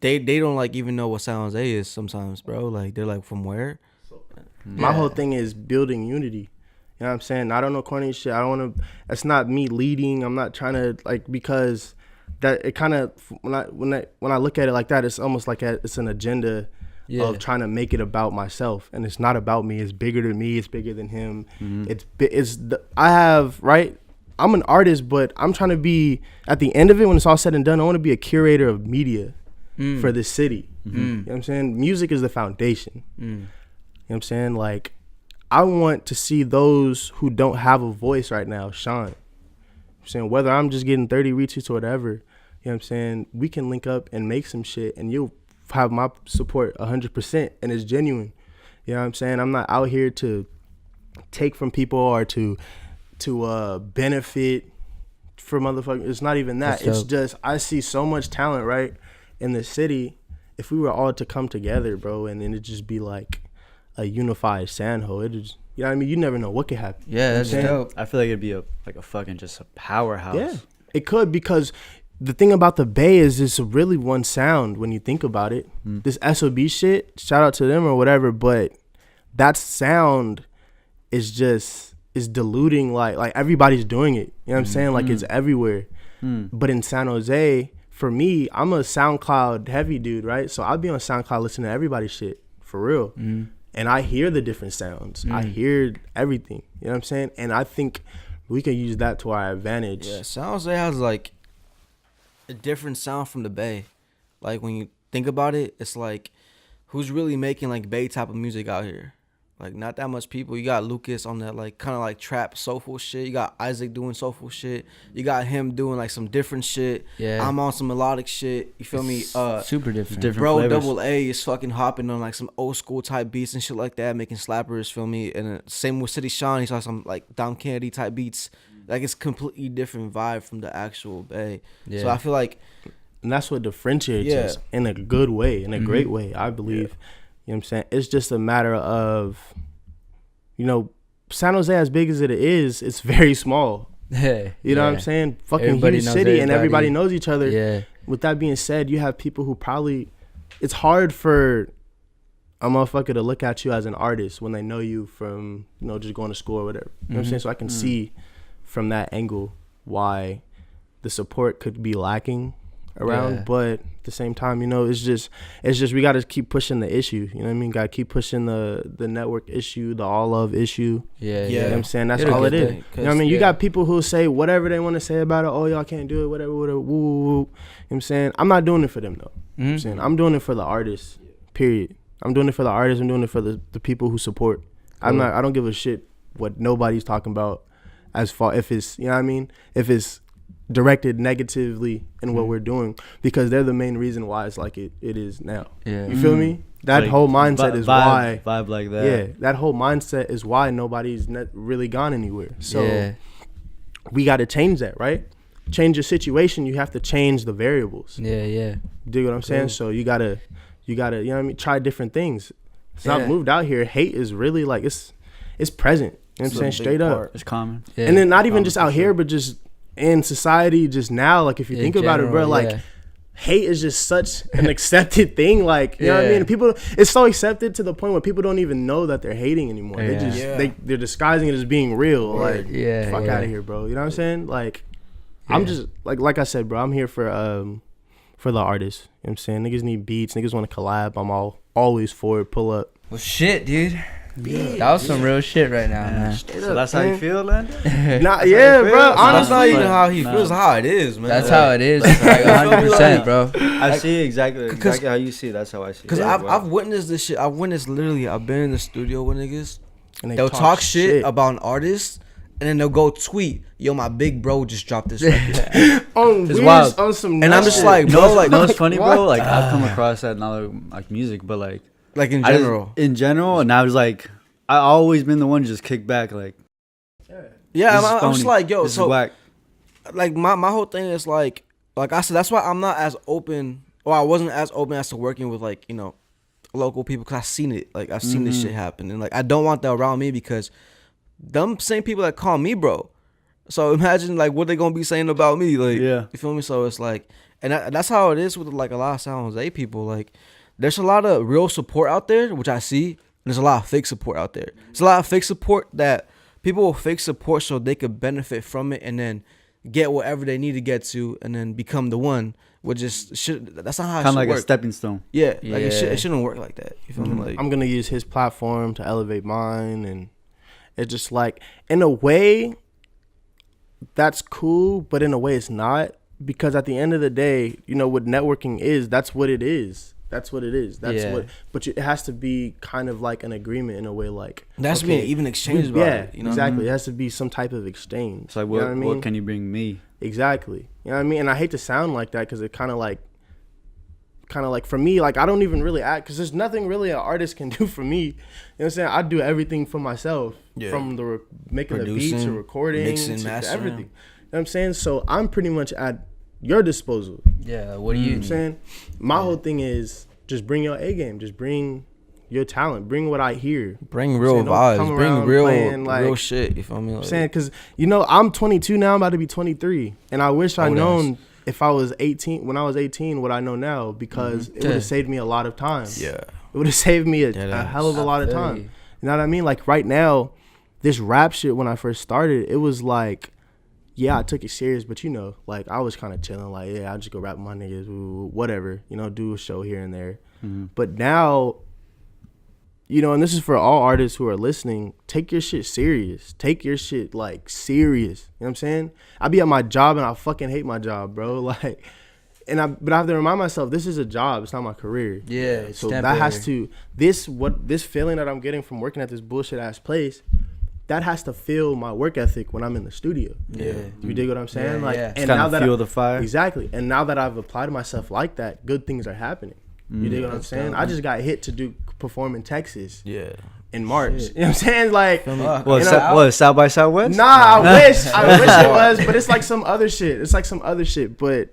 Speaker 5: they don't like even know what San Jose is sometimes, bro. Like they're like, from where?
Speaker 4: My whole thing is building unity. You know what I'm saying? I don't know corny shit. I don't want to. That's not me leading. I'm not trying to because that it kind of when I look at it like that, it's almost like it's an agenda of trying to make it about myself, and it's not about me. It's bigger than me. It's bigger than him. I'm an artist, but I'm trying to be at the end of it when it's all said and done. I want to be a curator of media for this city. You know what I'm saying? Music is the foundation. You know what I'm saying? Like, I want to see those who don't have a voice right now shine. I'm saying, whether I'm just getting 30 retweets or whatever, you know what I'm saying? We can link up and make some shit, and you'll have my support 100%, and it's genuine. You know what I'm saying? I'm not out here to take from people or to benefit for motherfuckers. It's not even that. It's just, I see so much talent, right, in the city. If we were all to come together, bro, and then it just be like a unified Sanho, it is, you know what I mean? You never know what could happen.
Speaker 3: Yeah, that's dope.
Speaker 6: I feel like it'd be a fucking just a powerhouse.
Speaker 4: Yeah, it could, because the thing about the Bay is it's really one sound when you think about it. This SOB shit, shout out to them or whatever, but that sound is diluting, like everybody's doing it. You know what I'm saying? Like it's everywhere. But in San Jose, for me, I'm a SoundCloud heavy dude, right? So I'll be on SoundCloud listening to everybody's shit, for real. And I hear the different sounds. I hear everything. You know what I'm saying? And I think we can use that to our advantage.
Speaker 5: Yeah, San Jose has like a different sound from the Bay. Like when you think about it, it's like, who's really making like Bay type of music out here? Like not that much people. You got Lucas on that like kind of like trap soulful shit. You got Isaac doing soulful shit. You got him doing like some different shit. Yeah, I'm on some melodic shit. You feel me?
Speaker 3: Super different.
Speaker 5: Bro,
Speaker 6: flavors.
Speaker 5: Double A is fucking hopping on like some old school type beats and shit like that, making slappers. Feel me? And same with City Sean. He's on some like Dom Kennedy type beats. Like it's completely different vibe from the actual Bay. Yeah. So I feel like,
Speaker 4: and that's what differentiates us in a good way, in a great way, I believe. You know what I'm saying? It's just a matter of, San Jose, as big as it is, it's very small. You know what I'm saying? Fucking everybody huge city, and everybody knows each other. Yeah. With that being said, you have people who probably, it's hard for a motherfucker to look at you as an artist when they know you from, just going to school or whatever. You know what I'm saying? So I can see from that angle why the support could be lacking around,
Speaker 3: Yeah.
Speaker 4: but at the same time, it's just we got to keep pushing the issue. You know what I mean? Got to keep pushing the network issue, the all love issue.
Speaker 3: Yeah.
Speaker 4: You know what I'm saying? That's
Speaker 3: It'll
Speaker 4: all it
Speaker 3: get
Speaker 4: is.
Speaker 3: there,
Speaker 4: You know what I mean? You
Speaker 3: yeah.
Speaker 4: got people who say whatever they want to say about it. Oh, y'all can't do it, whatever, woo, woo, woo. You know what I'm saying? I'm not doing it for them, though. You know what I'm saying? I'm doing it for the artists, period. I'm doing it for the artists. I'm doing it for the people who support. I don't give a shit what nobody's talking about as far if it's, you know what I mean? If it's directed negatively in what we're doing, because they're the main reason why it's like it is now.
Speaker 3: Yeah.
Speaker 4: You feel me? That
Speaker 6: Like,
Speaker 4: whole mindset is why.
Speaker 6: vibe like that.
Speaker 4: Yeah, that whole mindset is why nobody's really gone anywhere. So
Speaker 3: Yeah.
Speaker 4: we got to change that, right? Change your situation. You have to change the variables.
Speaker 3: Yeah.
Speaker 4: Dig what I'm saying? So you gotta, you know what I mean? Try different things. So
Speaker 3: Yeah.
Speaker 4: I've moved out here. Hate is really like it's present. You know what I'm saying? Straight up.
Speaker 6: It's common.
Speaker 3: Yeah.
Speaker 4: And then not even
Speaker 6: Common
Speaker 4: just
Speaker 6: for
Speaker 4: out here, but just in society, just now. Like if you
Speaker 3: In
Speaker 4: think about it, bro,
Speaker 3: general,
Speaker 4: like
Speaker 3: yeah.
Speaker 4: hate is just such an accepted thing. Like, you know what I
Speaker 3: Yeah.
Speaker 4: mean? People, it's so accepted to the point where people don't even know that they're hating anymore. They
Speaker 3: Yeah.
Speaker 4: just
Speaker 5: Yeah.
Speaker 4: they're disguising it as being real.
Speaker 5: Word.
Speaker 4: Like,
Speaker 3: Yeah,
Speaker 4: fuck
Speaker 3: yeah.
Speaker 4: out of here, bro. You know what I'm saying? Like, I'm
Speaker 3: Yeah.
Speaker 4: just like I said, bro. I'm here for the artists. You know what I'm saying? Niggas need beats. Niggas want to collab. I'm always for it. Pull up.
Speaker 3: Well, shit, dude. That was some real shit right now, man.
Speaker 6: So that's how you feel, then?
Speaker 4: Nah, yeah, bro.
Speaker 5: That's
Speaker 4: Honestly,
Speaker 5: not even how he
Speaker 6: Nah.
Speaker 5: feels. How it is, man.
Speaker 3: That's how it is. Like 100%, bro.
Speaker 6: I see exactly how you see it. That's how I see it.
Speaker 5: Because
Speaker 6: Yeah,
Speaker 5: I've witnessed this shit. I've witnessed literally. I've been in the studio with niggas.
Speaker 4: and
Speaker 5: They'll talk shit about an artist, and then they'll go tweet, "Yo, my big bro just dropped this record."
Speaker 4: on
Speaker 6: It's
Speaker 4: weird,
Speaker 6: wild.
Speaker 4: on some.
Speaker 5: And I'm
Speaker 4: nut
Speaker 5: just
Speaker 4: shit.
Speaker 5: like, bro, like,
Speaker 6: no, it's funny, bro. Like I've
Speaker 3: Ah.
Speaker 6: come across that not like music, but like
Speaker 5: in
Speaker 6: I just-
Speaker 5: general.
Speaker 6: in general, and I was like, I always been the one to just kick back, like
Speaker 5: Yeah,
Speaker 6: this is
Speaker 5: I'm just
Speaker 6: phony.
Speaker 5: like, yo,
Speaker 6: This is
Speaker 5: so
Speaker 6: whack.
Speaker 5: like my whole thing is like I said, that's why I'm not as open, or I wasn't as open as to working with like, local people, because I've seen it. Like I've seen this shit happen, and like I don't want that around me, because them same people that call me bro. So imagine like what they gonna be saying about me, like,
Speaker 6: Yeah.
Speaker 5: you feel me? So it's like, and that's how it is with like a lot of San Jose people. Like there's a lot of real support out there, which I see, and there's a lot of fake support out there. There's a lot of fake support that people will fake support so they could benefit from it, and then get whatever they need to get to, and then become the one. Which is that's not how it
Speaker 6: Kind of
Speaker 5: should
Speaker 6: like
Speaker 5: work.
Speaker 6: a stepping stone.
Speaker 5: Yeah, like it
Speaker 3: Yeah.
Speaker 5: shouldn't work like that. You feel me? Like
Speaker 4: I'm gonna use his platform to elevate mine, and it's just like, in a way, that's cool, but in a way it's not, because at the end of the day, what networking is, that's what it is. That's what it is. That's
Speaker 3: Yeah.
Speaker 4: what. But it has to be kind of like an agreement in a way, like
Speaker 5: there has to be an even exchange about
Speaker 4: yeah,
Speaker 5: it. You know?
Speaker 4: exactly. It has to be some type of exchange.
Speaker 6: It's like,
Speaker 4: You know
Speaker 6: what,
Speaker 4: I mean?
Speaker 6: what can you bring me?
Speaker 4: Exactly. You know what I mean? And I hate to sound like that, because it kind of like for me, like I don't even really act, because there's nothing really an artist can do for me. You know what I'm saying? I do everything for myself,
Speaker 5: Yeah.
Speaker 4: from the making the beats
Speaker 5: Producing,
Speaker 4: to recording
Speaker 5: mixing,
Speaker 4: to
Speaker 5: mastering.
Speaker 4: everything. You know what I'm saying? So I'm pretty much at your disposal.
Speaker 3: Yeah, what do
Speaker 4: You know
Speaker 3: you
Speaker 4: what I'm
Speaker 3: need?
Speaker 4: saying? My whole thing is just bring your A game. Just bring your talent. Bring what I hear.
Speaker 5: Bring real
Speaker 4: Saying, don't
Speaker 5: vibes.
Speaker 4: come
Speaker 5: Bring
Speaker 4: around
Speaker 5: real
Speaker 4: playing, like,
Speaker 5: real shit. You feel me?
Speaker 4: I'm saying, because I'm 22 now. I'm about to be 23, and I wish I'd
Speaker 5: Old
Speaker 4: known if I was 18 when I was 18 what I know now, because it would
Speaker 3: Yeah.
Speaker 4: have saved me a lot of time.
Speaker 5: Yeah.
Speaker 4: It would have saved me
Speaker 5: Dead
Speaker 4: a
Speaker 5: ass.
Speaker 4: hell of a lot of
Speaker 3: feel
Speaker 4: time.
Speaker 3: you.
Speaker 4: You know what I mean? Like right now, this rap shit, when I first started, it was like, yeah, I took it serious, but like I was kind of chilling, like, yeah, I'll just go rap with my niggas, ooh, whatever, do a show here and there. But now, and this is for all artists who are listening, take your shit serious. Take your shit like serious. You know what I'm saying? I be at my job and I fucking hate my job, bro. Like, but I have to remind myself, this is a job. It's not my career.
Speaker 3: Yeah, it's
Speaker 4: So that
Speaker 3: temporary.
Speaker 4: has to, this feeling that I'm getting from working at this bullshit ass place, that has to feel my work ethic when I'm in the studio.
Speaker 3: Yeah.
Speaker 4: You dig what I'm saying?
Speaker 3: Yeah,
Speaker 4: like,
Speaker 3: yeah.
Speaker 4: and
Speaker 6: Just
Speaker 4: now
Speaker 6: kind
Speaker 4: that
Speaker 6: of fuel the fire.
Speaker 4: exactly, and now that I've applied myself like that, good things are happening. You dig what I'm saying? I just got hit to perform in Texas
Speaker 5: Yeah.
Speaker 4: in March. You know what I'm saying? Like,
Speaker 3: Fuck.
Speaker 6: What,
Speaker 4: You know,
Speaker 6: what South by Southwest?
Speaker 4: nah, I wish it was, but it's like some other shit. It's like some other shit. But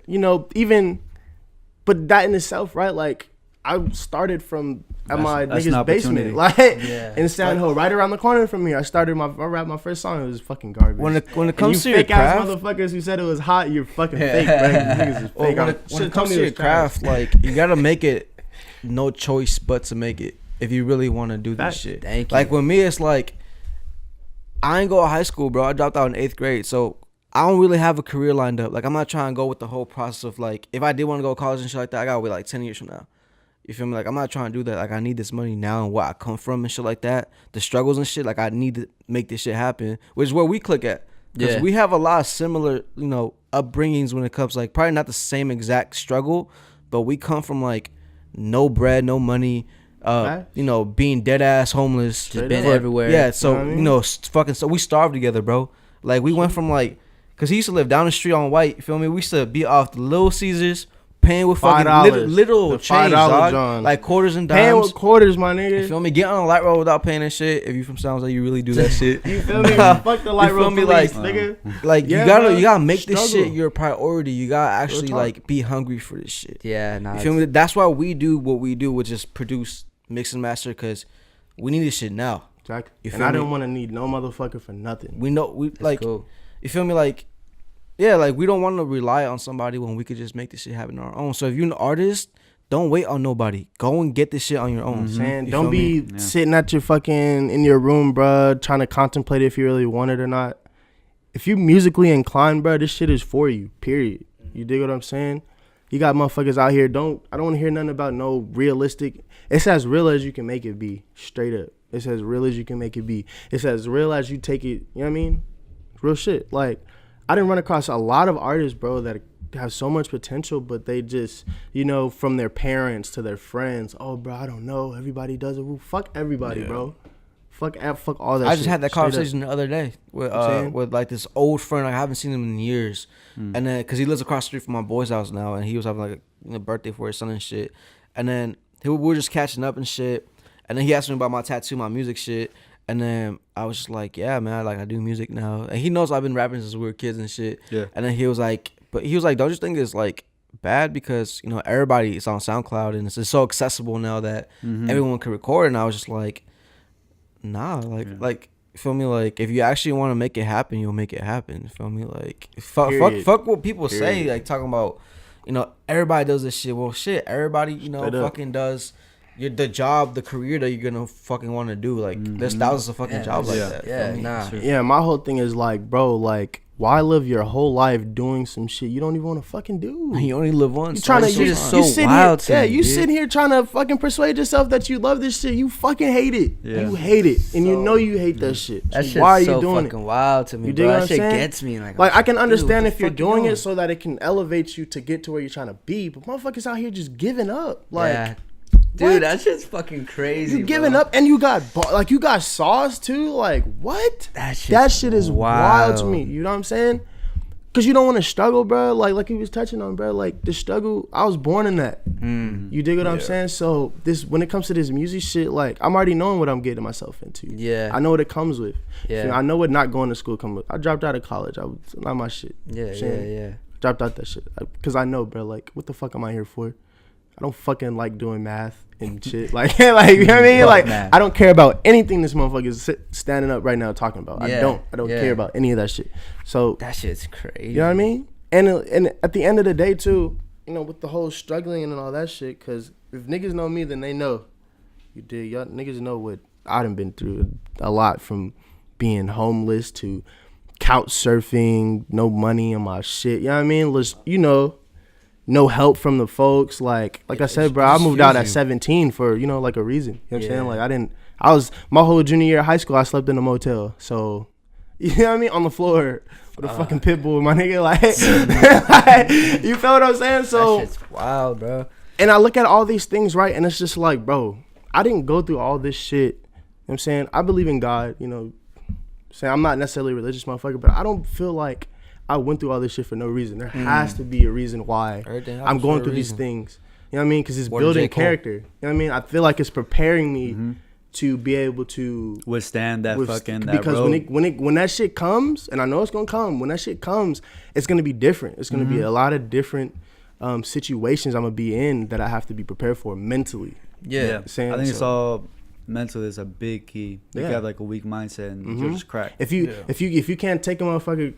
Speaker 4: but that in itself, right? Like, I started from at my
Speaker 6: that's an
Speaker 4: nigga's
Speaker 6: opportunity.
Speaker 4: basement, like
Speaker 3: Yeah.
Speaker 4: in San Ho, right around the corner from here. I rapped my first song. It was fucking garbage.
Speaker 5: When it
Speaker 4: And
Speaker 5: comes to
Speaker 4: you
Speaker 5: your
Speaker 4: fake ass
Speaker 5: craft,
Speaker 4: motherfuckers who said it was hot, you're fucking fake, bro. You niggas is
Speaker 5: or
Speaker 4: fake.
Speaker 5: when
Speaker 4: I
Speaker 5: it
Speaker 4: should've
Speaker 5: comes
Speaker 4: told
Speaker 5: to
Speaker 4: me it
Speaker 5: your
Speaker 4: was trash.
Speaker 5: craft, like you gotta make it no choice but to make it if you really want to do this
Speaker 4: Facts.
Speaker 5: shit.
Speaker 3: Thank
Speaker 5: Like
Speaker 3: you.
Speaker 5: with me, it's like I ain't go to high school, bro. I dropped out in 8th grade, so I don't really have a career lined up. Like, I'm not trying to go with the whole process of, like, if I did want to go to college and shit like that, I gotta wait like 10 years from now. You feel me? Like, I'm not trying to do that. Like, I need this money now and where I come from and shit like that. The struggles and shit. Like, I need to make this shit happen, which is where we click at. Because we have a lot of similar, you know, upbringings when it comes, like, probably not the same exact struggle, but we come from, like, no bread, no money, you know, being dead ass homeless.
Speaker 3: Just been everywhere.
Speaker 5: Yeah, so,
Speaker 4: You know what I mean?
Speaker 5: you know, fucking, so we starved together, bro. Like, we went from, like, because he used to live down the street on White, you feel me? We used to be off the Little Caesars, paying with fucking little change, dog.
Speaker 4: John.
Speaker 5: Like quarters and
Speaker 4: Paying
Speaker 5: dimes.
Speaker 4: with quarters, my nigga.
Speaker 5: You feel me? Get on a light road without paying that shit. If you from Sounds like you really do that shit.
Speaker 4: You feel me? Fuck the light
Speaker 5: You feel
Speaker 4: road
Speaker 5: me?
Speaker 4: police,
Speaker 5: Like,
Speaker 4: nigga.
Speaker 5: Like
Speaker 4: Yeah,
Speaker 5: you gotta make this
Speaker 4: Struggle.
Speaker 5: shit your priority. You gotta actually
Speaker 4: talk.
Speaker 5: like be hungry for this shit.
Speaker 3: Yeah, nah.
Speaker 5: You feel me? That's why we do what we do, which is produce, mix and master, because we need this shit now.
Speaker 4: Exactly.
Speaker 5: You
Speaker 4: And
Speaker 5: feel
Speaker 4: I
Speaker 5: me?
Speaker 4: don't want to need no motherfucker for nothing.
Speaker 5: We know we like.
Speaker 3: cool.
Speaker 5: You feel me? Like, yeah, like we don't want to rely on somebody when we could just make this shit happen on our own. So if you're an artist, don't wait on nobody. Go and get this shit on your own.
Speaker 4: Saying,
Speaker 5: You
Speaker 4: don't
Speaker 5: feel me?
Speaker 4: be sitting at your fucking in your room, bruh, trying to contemplate if you really want it or not. If you musically inclined, bruh, this shit is for you. Period. You dig what I'm saying? You got motherfuckers out here. I don't want to hear nothing about no realistic. It's as real as you can make it be. Straight up. It's as real as you can make it be. It's as real as you take it. You know what I mean? Real shit. Like, I didn't run across a lot of artists, bro, that have so much potential, but they just, you know, from their parents to their friends. Oh, bro, I don't know. Everybody does it. Well, fuck everybody, bro. Fuck all that.
Speaker 5: I just
Speaker 4: shit.
Speaker 5: had that
Speaker 4: Straight up.
Speaker 5: conversation the other day
Speaker 4: saying?
Speaker 5: with like this old friend. Like, I haven't seen him in years, and then because he lives across the street from my boy's house now, and he was having like a birthday for his son and shit, and then we were just catching up and shit, and then he asked me about my tattoo, my music shit, and then I was just like, yeah, man, like I do music now, and he knows I've been rapping since we were kids and shit, and then he was like, don't you think it's like bad because, you know, everybody is on SoundCloud and it's so accessible now that everyone can record, and I was just like, nah, like you feel me, like if you actually want to make it happen, you'll make it happen. You feel me? Like fuck what people say, like talking about, you know, everybody does this shit. Well, shit, everybody, you know, fucking does the job, the career that you're gonna fucking want to do. Like there's thousands of fucking jobs like that.
Speaker 3: Yeah,
Speaker 5: feel me?
Speaker 3: nah.
Speaker 4: Yeah, my whole thing is like, bro, like, why live your whole life doing some shit you don't even want to fucking do?
Speaker 5: You only live once.
Speaker 4: You trying to,
Speaker 5: so
Speaker 4: you,
Speaker 5: it's
Speaker 3: so
Speaker 4: you sitting
Speaker 3: wild to
Speaker 4: here,
Speaker 3: me,
Speaker 4: you
Speaker 3: dude.
Speaker 4: sitting here trying to fucking persuade yourself that you love this shit. You fucking hate it.
Speaker 6: Yeah.
Speaker 4: You hate it, and you know you hate that shit.
Speaker 3: That
Speaker 4: So
Speaker 3: shit's
Speaker 4: why are you
Speaker 3: so
Speaker 4: doing
Speaker 3: fucking
Speaker 4: it?
Speaker 3: wild to me,
Speaker 4: You
Speaker 3: bro.
Speaker 4: dig what
Speaker 3: That
Speaker 4: I'm
Speaker 3: shit
Speaker 4: saying?
Speaker 3: gets me. Like
Speaker 4: Like, I can
Speaker 3: dude,
Speaker 4: understand
Speaker 3: what
Speaker 4: if
Speaker 3: the
Speaker 4: you're
Speaker 3: fuck you
Speaker 4: doing it so that it can elevate you to get to where you're trying to be. But motherfuckers out here just giving up. Like,
Speaker 3: yeah.
Speaker 4: what?
Speaker 3: Dude, that shit's fucking crazy.
Speaker 4: You giving
Speaker 3: bro.
Speaker 4: up, and you got you got sauce too. Like, what?
Speaker 3: That
Speaker 4: shit is wild to me. You know what I'm saying? Cause you don't want to struggle, bro. Like he was touching on, bro. Like the struggle, I was born in that. You dig what I'm saying? So when it comes to this music shit, like I'm already knowing what I'm getting myself into.
Speaker 3: Yeah.
Speaker 4: I know what it comes with.
Speaker 3: Yeah.
Speaker 4: You know, I know what not going to school comes with. I dropped out of college. Not my shit.
Speaker 3: Yeah.
Speaker 4: Dropped out that shit. Cause I know, bro. Like, what the fuck am I here for? I don't fucking like doing math and shit. Like, you know what I mean?
Speaker 3: Fuck
Speaker 4: Like,
Speaker 3: math.
Speaker 4: I don't care about anything this motherfucker is standing up right now talking about. I don't
Speaker 3: Yeah.
Speaker 4: care about any of that shit. So,
Speaker 3: That shit's crazy.
Speaker 4: you know what I mean? And at the end of the day, too, you know, with the whole struggling and all that shit, because if niggas know me, then they know. You dig? Y'all niggas know what I done been through a lot, from being homeless to couch surfing, no money in my shit. You know what I mean? You know, no help from the folks. Like I said, bro, I moved out at 17 for, you know, like a reason. You know what I'm saying? Like, my whole junior year of high school, I slept in a motel. So, you know what I mean? On the floor with a fucking pit bull, my nigga. Like, you feel what I'm saying? So,
Speaker 3: that shit's wild, bro.
Speaker 4: and I look at all these things, right? And it's just like, bro, I didn't go through all this shit. You know what I'm saying? I believe in God, you know. Saying I'm not necessarily a religious motherfucker, but I don't feel like I went through all this shit for no reason. There has to be a reason why I'm going through these things. You know what I mean? Because it's building character. You know what I mean? I feel like it's preparing me to be able to
Speaker 6: withstand that fucking
Speaker 4: because
Speaker 6: road.
Speaker 4: when that shit comes, and I know it's gonna come. When that shit comes, it's gonna be different. It's gonna be a lot of different situations I'm gonna be in that I have to be prepared for mentally.
Speaker 3: Yeah.
Speaker 6: I think it's all mental is a big key. If you have like a weak mindset and you're just cracked.
Speaker 4: If you can't take a motherfucker, you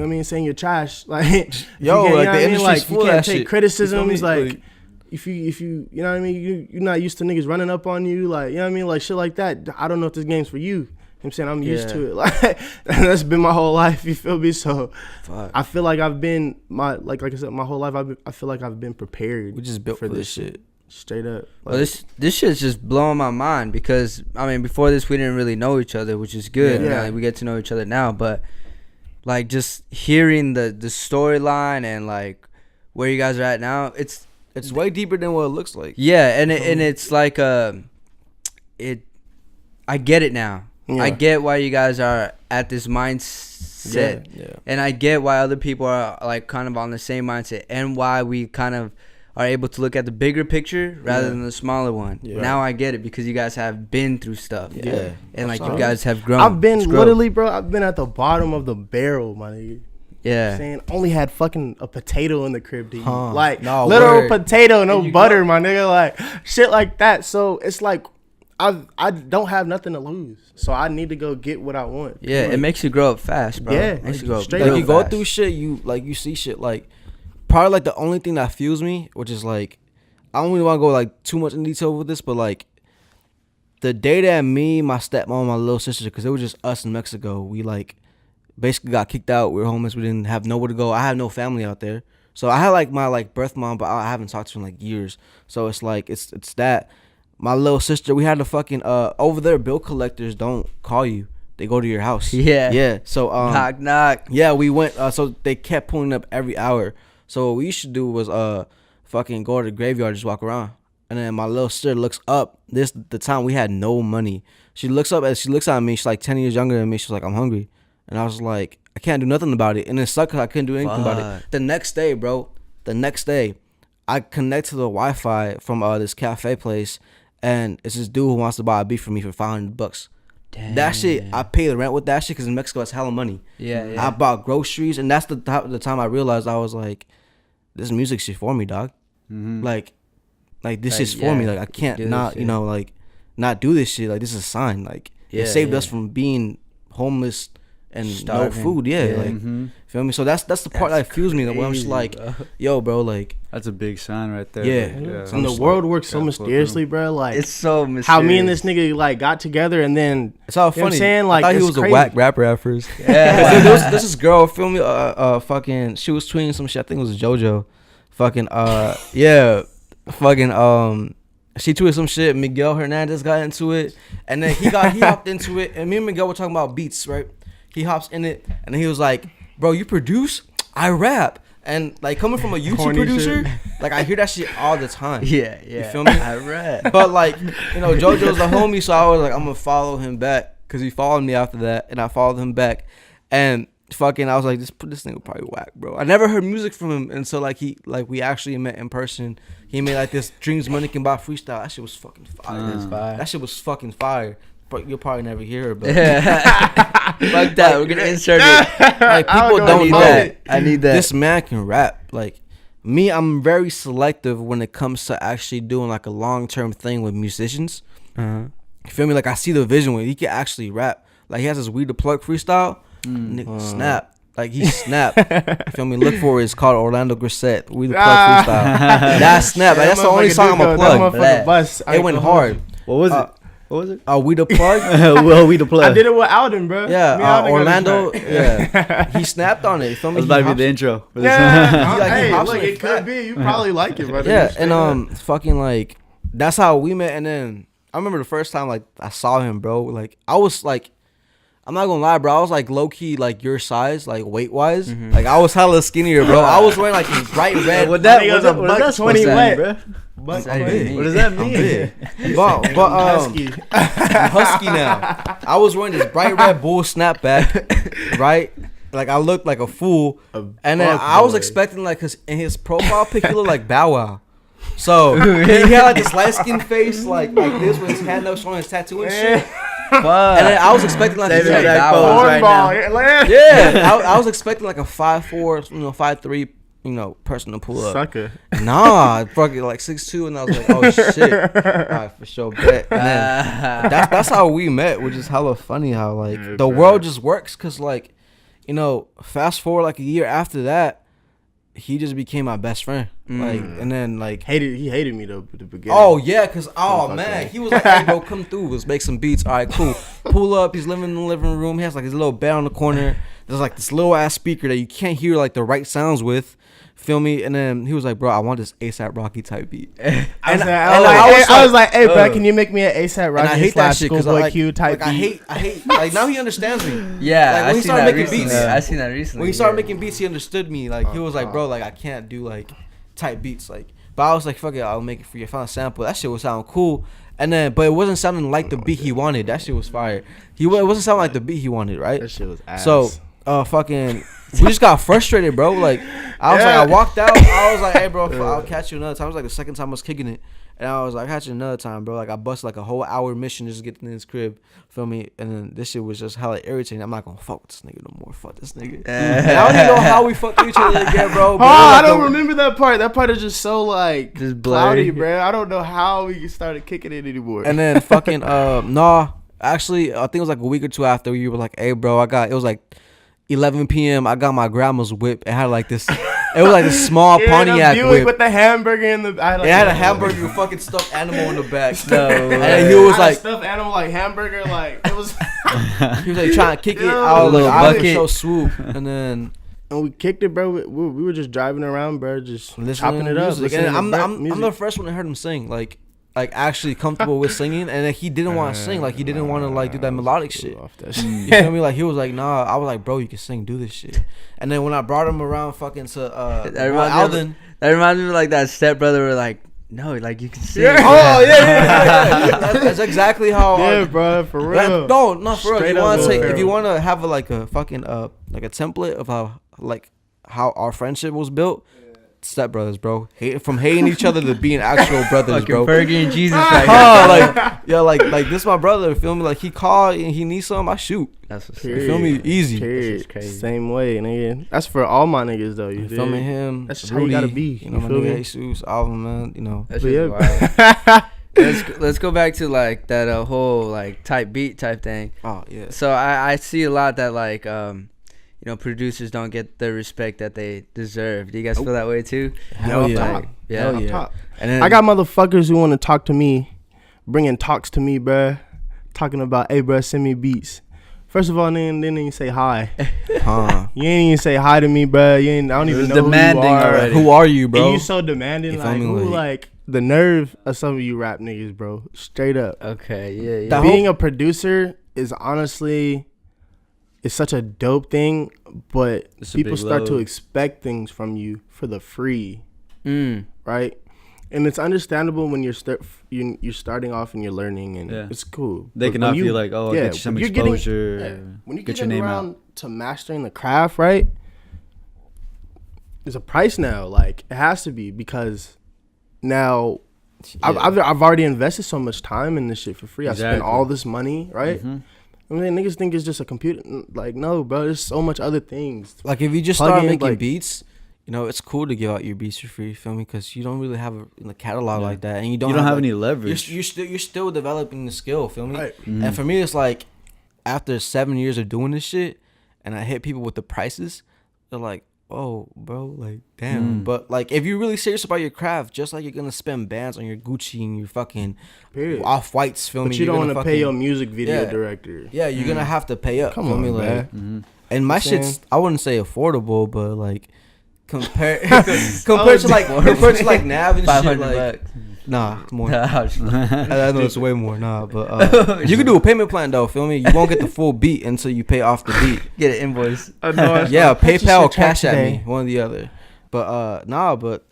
Speaker 4: know what I mean, saying you're trash, like
Speaker 5: Yo, like the industry's
Speaker 4: like
Speaker 5: full
Speaker 4: you
Speaker 5: of
Speaker 4: can't
Speaker 5: that
Speaker 4: take
Speaker 5: shit.
Speaker 4: criticisms,
Speaker 5: You feel me?
Speaker 4: like if you know what I mean, you're not used to niggas running up on you, like, you know what I mean, like shit like that. I don't know if this game's for you. You I'm saying I'm used to it. Like that's been my whole life. You feel me? So
Speaker 5: Fuck.
Speaker 4: I feel like I've been like I said, my whole life. I feel like I've been prepared.
Speaker 5: We just built for this shit.
Speaker 4: Straight up.
Speaker 3: Well, this shit's just blowing my mind because I mean before this we didn't really know each other, which is good.
Speaker 4: Yeah.
Speaker 3: You know, like, we get to know each other now, but like just hearing the storyline and like where you guys are at now, it's
Speaker 5: way deeper than what it looks like.
Speaker 3: yeah, and it's like I get it now.
Speaker 4: Yeah.
Speaker 3: I get why you guys are at this mindset,
Speaker 5: Yeah.
Speaker 3: and I get why other people are like kind of on the same mindset, and why we kind of are able to look at the bigger picture rather than the smaller one.
Speaker 5: Yeah.
Speaker 3: Now I get it because you guys have been through stuff,
Speaker 5: Yeah.
Speaker 3: and like you guys have grown.
Speaker 4: I've been
Speaker 3: It's growth.
Speaker 4: literally, bro. I've been at the bottom of the barrel, my nigga.
Speaker 3: yeah.
Speaker 4: Saying only had fucking a potato in the crib to eat,
Speaker 5: Huh.
Speaker 4: like
Speaker 5: No,
Speaker 4: literal
Speaker 5: word.
Speaker 4: potato, no
Speaker 3: you
Speaker 4: butter, my nigga, like shit like that. So it's like I don't have nothing to lose, so I need to go get what I want.
Speaker 3: Yeah,
Speaker 4: Like,
Speaker 3: it makes you grow up fast, bro.
Speaker 4: Yeah,
Speaker 3: It makes you grow up
Speaker 4: straight
Speaker 3: real
Speaker 5: Like you go
Speaker 3: fast.
Speaker 5: through shit, you see shit. Like probably like the only thing that fuels me, which is like I don't really want to go like too much in detail with this, but like the day that me, my stepmom, and my little sister, because it was just us in Mexico, we like basically got kicked out. We were homeless. We didn't have nowhere to go. I have no family out there, so I had like my like birth mom, but I haven't talked to her in like years. So it's like it's that. My little sister, we had to fucking over there. Bill collectors don't call you; they go to your house.
Speaker 3: Yeah.
Speaker 5: yeah. So
Speaker 3: Knock knock.
Speaker 5: yeah, we went. So they kept pulling up every hour. So what we used to do was fucking go to the graveyard, just walk around. And then my little sister looks up. The time we had no money. She looks up as she looks at me. She's like 10 years younger than me. She's like, I'm hungry. And I was like, I can't do nothing about it. And it sucked 'cause I couldn't do anything about it. The next day, bro. I connect to the Wi-Fi from this cafe place, and it's this dude who wants to buy a beef for me for $500.
Speaker 3: Damn.
Speaker 5: That shit, I pay the rent with that shit because in Mexico it's hella money.
Speaker 3: Yeah.
Speaker 5: I bought groceries, and that's the time I realized I was like, this music shit for me, dog. Like this
Speaker 3: Like,
Speaker 5: shit's for me.
Speaker 3: yeah,
Speaker 5: Like I can't
Speaker 3: do this
Speaker 5: not,
Speaker 3: shit.
Speaker 5: like not do this shit. Like this is a sign. Like it saved us from being homeless and
Speaker 3: Starving.
Speaker 5: no food. Yeah,
Speaker 3: Yeah.
Speaker 5: like feel me. So that's the part that fuels me. Where I'm just
Speaker 3: crazy,
Speaker 5: like,
Speaker 3: bro.
Speaker 5: yo, bro, like
Speaker 6: That's a big sign right there.
Speaker 5: Yeah.
Speaker 6: Like,
Speaker 4: and the
Speaker 5: just
Speaker 4: world works so
Speaker 6: gotta fuck with
Speaker 4: mysteriously, bro. Like
Speaker 3: It's so mysterious.
Speaker 4: how me and this nigga like got together, and then
Speaker 5: it's all
Speaker 4: You know what
Speaker 5: funny.
Speaker 4: I'm saying? Like,
Speaker 5: I thought he
Speaker 4: it's
Speaker 5: was
Speaker 4: crazy.
Speaker 5: a whack rapper at first.
Speaker 3: Yeah.
Speaker 5: This is girl, feel me? Fucking, she was tweeting some shit. I think it was JoJo. Fucking, yeah, fucking, she tweeted some shit. Miguel Hernandez got into it, and then he hopped into it, and me and Miguel were talking about beats, right? He hops in it, and then he was like, "Bro, you produce? I rap." And like coming from a YouTube
Speaker 4: Corny
Speaker 5: producer,
Speaker 4: shit.
Speaker 5: like I hear that shit all the time.
Speaker 3: Yeah.
Speaker 5: You feel me?
Speaker 3: I read.
Speaker 5: But like, JoJo's the homie, so I was like, I'm gonna follow him back because he followed me after that, and I followed him back, and fucking, I was like, this nigga probably whack, bro. I never heard music from him, and so like we actually met in person. He made like this Dreams Money Can Buy freestyle. That shit was fucking fire.
Speaker 3: That's fire.
Speaker 5: That shit was fucking fire. But you'll probably never hear it, but
Speaker 3: Fuck that. We're gonna insert it.
Speaker 5: like people
Speaker 4: I
Speaker 5: don't
Speaker 3: need
Speaker 5: know
Speaker 3: that. I need that.
Speaker 5: this man can rap. Like me, I'm very selective when it comes to actually doing like a long-term thing with musicians.
Speaker 3: Uh-huh.
Speaker 5: You feel me? Like I see the vision when he can actually rap. Like he has this We the Plug freestyle. Nigga snap. Like he snapped. You feel me? Look for it. It's called Orlando Grissett. We the Plug freestyle. That snap. Like, that's the only song I'm gonna plug. It went hard.
Speaker 6: What was it? What was it?
Speaker 5: We the Plug.
Speaker 6: Well, we the plug.
Speaker 4: I did it with Alden, bro.
Speaker 5: Yeah,
Speaker 4: Me and Alden got
Speaker 5: Orlando.
Speaker 4: this track.
Speaker 5: Yeah, he snapped on it. You feel me?
Speaker 6: That's about to be
Speaker 5: He
Speaker 6: the intro. for this.
Speaker 4: Yeah,
Speaker 5: like, he
Speaker 4: hey,
Speaker 5: hops
Speaker 4: look,
Speaker 5: on it
Speaker 4: it could be. You probably like it, brother.
Speaker 5: Yeah,
Speaker 4: Straight up.
Speaker 5: and fucking like that's how we met. And then I remember the first time like I saw him, bro. Like I was like, I'm not gonna lie, bro. I was like low key like your size, like weight wise. Like I was hella skinnier, bro. I was wearing like this bright red.
Speaker 6: What that?
Speaker 4: I think it was
Speaker 6: What
Speaker 4: a
Speaker 6: what
Speaker 4: buck
Speaker 6: does that
Speaker 4: 20
Speaker 6: supposed to
Speaker 4: wet.
Speaker 6: mean, bro?
Speaker 4: But
Speaker 3: I'm big.
Speaker 6: What does that
Speaker 5: I'm
Speaker 6: mean?
Speaker 5: big. but
Speaker 4: husky.
Speaker 5: I'm husky now. I was wearing this bright red bull snapback, right? Like I looked like a fool, and then
Speaker 4: buck
Speaker 5: I was
Speaker 4: boy.
Speaker 5: expecting like, cause in his profile pic he looked like Bow Wow. So he had like this light skin face, like this with his hand up showing his tattoo and shit. And then I was expecting like
Speaker 6: Same
Speaker 5: a
Speaker 6: exact
Speaker 5: Bow Wow.
Speaker 6: pose right now.
Speaker 4: Cornball.
Speaker 5: Yeah, I was expecting like a 5'4", 5'3", person to pull up.
Speaker 4: Sucker.
Speaker 5: Nah, fucking like 6'2", and I was like, oh shit, all right, for sure, bet. And then that's how we met, which is hella funny how like the world just works, cause like, fast forward like a year after that, he just became my best friend. Like, and then like
Speaker 4: He hated me though at the beginning.
Speaker 5: oh yeah, cause man,
Speaker 4: that.
Speaker 5: he was like, hey bro, come through, let's make some beats. All right, cool. Pull up. He's living in the living room. He has like his little bed on the corner. There's like this little ass speaker that you can't hear like the right sounds with. Feel me? And then he was like, bro, I want this ASAP Rocky type beat.
Speaker 4: I was like, hey, bro, can you make me an ASAP Rocky
Speaker 5: I hate that shit because
Speaker 4: Schoolboy
Speaker 5: like,
Speaker 4: Q type
Speaker 5: like,
Speaker 4: beat?
Speaker 5: I hate like now he understands me.
Speaker 3: Yeah,
Speaker 5: Like, when
Speaker 3: I
Speaker 5: he
Speaker 3: seen
Speaker 5: started
Speaker 3: that
Speaker 5: making
Speaker 3: recently.
Speaker 5: beats,
Speaker 3: I seen that recently.
Speaker 5: When he started making beats, he understood me. Like he was like, bro, like I can't do like type beats. Like, but I was like, fuck it, I'll make it for you. I found a sample. That shit was sounding cool. And then, but it wasn't sounding like the beat he wanted. That shit was fire. It wasn't sounding like the beat he wanted, right?
Speaker 4: That shit was ass.
Speaker 5: So, fucking, we just got frustrated, bro. Like, I was like, I walked out. I was like, hey, bro, I'll catch you another time. It was like the second time I was kicking it. And I was like, I'll catch you another time, bro. Like, I busted like a whole hour mission just to get in his crib. Feel me? And then this shit was just hella irritating. I'm not gonna fuck with this nigga no more. Fuck this nigga. And I don't even know how we fucked with each other again, bro. But
Speaker 4: I
Speaker 5: like,
Speaker 4: don't remember that part. That part is just so like
Speaker 3: Just blurry.
Speaker 4: cloudy, bro. I don't know how we started kicking it anymore.
Speaker 5: And then fucking, actually, I think it was like a week or two after you were like, hey, bro, it was like 11 p.m. I got my grandma's whip. It had like this. It was like this small Pontiac whip.
Speaker 4: with the hamburger in the.
Speaker 5: It had a hamburger, with fucking stuffed animal in the back.
Speaker 3: No,
Speaker 5: And he was like,
Speaker 4: stuffed animal like hamburger, like it was.
Speaker 5: he was like trying to kick it.
Speaker 4: Yeah.
Speaker 5: I was
Speaker 3: Little
Speaker 5: like, I was
Speaker 3: bucket.
Speaker 5: so swoop. And then
Speaker 4: And we kicked it, bro. We were just driving around, bro, just
Speaker 5: listening
Speaker 4: chopping
Speaker 5: to
Speaker 4: it up.
Speaker 5: music.
Speaker 4: listening
Speaker 5: And
Speaker 4: to
Speaker 5: I'm
Speaker 4: music.
Speaker 5: the first one that heard him sing. Like actually comfortable with singing. And then he didn't want to sing. Like he didn't want to like do that melodic shit.
Speaker 4: Off that
Speaker 5: You feel me? Like he was like, nah. I was like, bro, you can sing, do this shit. And then when I brought him around fucking to Alden.
Speaker 3: That reminds me of like that stepbrother were like, no, like you can sing.
Speaker 4: Yeah.
Speaker 5: Oh yeah. That's exactly how.
Speaker 4: Yeah, bro, for real.
Speaker 5: No, for real.
Speaker 4: Straight
Speaker 5: If you want
Speaker 4: up,
Speaker 5: to
Speaker 4: bro.
Speaker 5: if you want to have like a fucking like a template of how our friendship was built, stepbrothers, bro. From hating each other to being actual brothers,
Speaker 3: Fucking
Speaker 5: bro.
Speaker 3: Fergie and Jesus right
Speaker 5: Like this my brother. Feel me? Like he called and he needs something, I shoot.
Speaker 3: That's what's
Speaker 4: Period.
Speaker 5: You feel me? Easy.
Speaker 4: Period.
Speaker 3: is crazy.
Speaker 4: Same way, nigga. That's for all my niggas though. You
Speaker 5: You
Speaker 4: dig?
Speaker 5: feel me? Him.
Speaker 4: That's just how you gotta be.
Speaker 5: You know,
Speaker 4: You
Speaker 5: my
Speaker 4: feel
Speaker 5: nigga
Speaker 4: me?
Speaker 5: Jesus, Alvin, man. You know.
Speaker 3: That
Speaker 4: But
Speaker 3: shit's
Speaker 4: yeah.
Speaker 3: wild. Let's go back to like that whole like type beat type thing.
Speaker 5: Oh yeah.
Speaker 3: So I see a lot that like you know, producers don't get the respect that they deserve. Do you guys feel that way too?
Speaker 5: Hell yeah.
Speaker 3: Like, yeah.
Speaker 5: Hell
Speaker 4: Up
Speaker 5: yeah.
Speaker 4: top.
Speaker 5: And then
Speaker 4: I got motherfuckers who want to talk to me, bringing talks to me, bruh. Talking about, hey, bruh, send me beats. First of all, then you say hi. You ain't even say hi to me, bruh. I don't even
Speaker 3: was
Speaker 4: know
Speaker 3: demanding
Speaker 4: who you are.
Speaker 3: already.
Speaker 5: who are you, bro?
Speaker 4: And you so demanding,
Speaker 5: You feel
Speaker 4: like
Speaker 5: me?
Speaker 4: who, like the nerve of some of you rap niggas, bro. Straight up.
Speaker 3: Okay, yeah.
Speaker 5: That
Speaker 4: Being a producer is honestly, it's such a dope thing, but
Speaker 6: It's a
Speaker 4: people
Speaker 6: big
Speaker 4: start to
Speaker 6: load.
Speaker 4: expect things from you for the free,
Speaker 3: Mm.
Speaker 4: right? And it's understandable when you're starting off and you're learning, and
Speaker 6: Yeah.
Speaker 4: it's cool.
Speaker 6: They
Speaker 4: But
Speaker 6: cannot
Speaker 4: when you-
Speaker 6: feel like, oh, I'll
Speaker 4: yeah,
Speaker 6: get you some
Speaker 4: when you're getting-
Speaker 6: exposure.
Speaker 4: when you
Speaker 6: get
Speaker 4: get
Speaker 6: your name
Speaker 4: around
Speaker 6: out.
Speaker 4: to mastering the craft, right? There's a price now. Like it has to be, because now I've already invested so much time in this shit for free. I spent
Speaker 6: Exactly.
Speaker 4: all this money, right?
Speaker 6: Mhm.
Speaker 4: I mean, niggas think it's just a computer. Like, no, bro. There's so much other things.
Speaker 5: Like if you just
Speaker 4: Plug
Speaker 5: start
Speaker 4: in,
Speaker 5: making
Speaker 4: like-
Speaker 5: beats, you know, it's cool to give out your beats for free. You feel me? Because you don't really have a catalog like that, and you don't
Speaker 6: You don't have
Speaker 5: like,
Speaker 6: any leverage.
Speaker 5: You're still developing the skill. Feel me?
Speaker 4: Right.
Speaker 6: Mm-hmm.
Speaker 5: And for me, it's like after 7 years of doing this shit, and I hit people with the prices, they're like, "Oh, bro, like damn." But like, if you're really serious about your craft, just like you're gonna spend bands on your Gucci and your fucking
Speaker 4: Period.
Speaker 5: off whites, feel me?
Speaker 4: But you
Speaker 5: You're
Speaker 4: don't
Speaker 5: gonna
Speaker 4: want to pay
Speaker 5: fucking-
Speaker 4: your music video
Speaker 5: Yeah.
Speaker 4: director.
Speaker 5: Yeah, you're gonna have to pay up.
Speaker 4: Come
Speaker 5: feel
Speaker 4: on,
Speaker 5: me? Like,
Speaker 4: man.
Speaker 6: Mm-hmm.
Speaker 5: and my
Speaker 4: Saying?
Speaker 5: shit's, I wouldn't say affordable, but like compared to like Nav and shit,
Speaker 3: $500
Speaker 5: like nah, more.
Speaker 3: bucks.
Speaker 5: I know it's way more, nah, but you can do a payment plan though, feel me? You won't get the full beat until you pay off the beat.
Speaker 3: Get an invoice.
Speaker 5: Yeah, PayPal or
Speaker 4: check
Speaker 5: Cash at
Speaker 4: today.
Speaker 5: me, one or the other. But but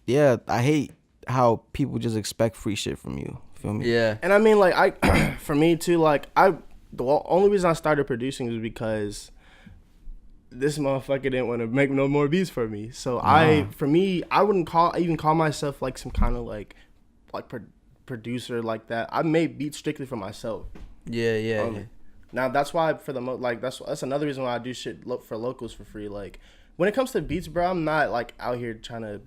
Speaker 5: yeah, I hate how people just expect free shit from you. Feel me?
Speaker 3: Yeah.
Speaker 4: And I mean, like, for me too, like, the only reason I started producing was because this motherfucker didn't want to make no more beats for me. So I wouldn't even call myself like some kind of like producer like that. I made beats strictly for myself.
Speaker 3: Yeah.
Speaker 4: Now that's why for the that's another reason why I do shit for locals for free. Like when it comes to beats, bro, I'm not like out here trying to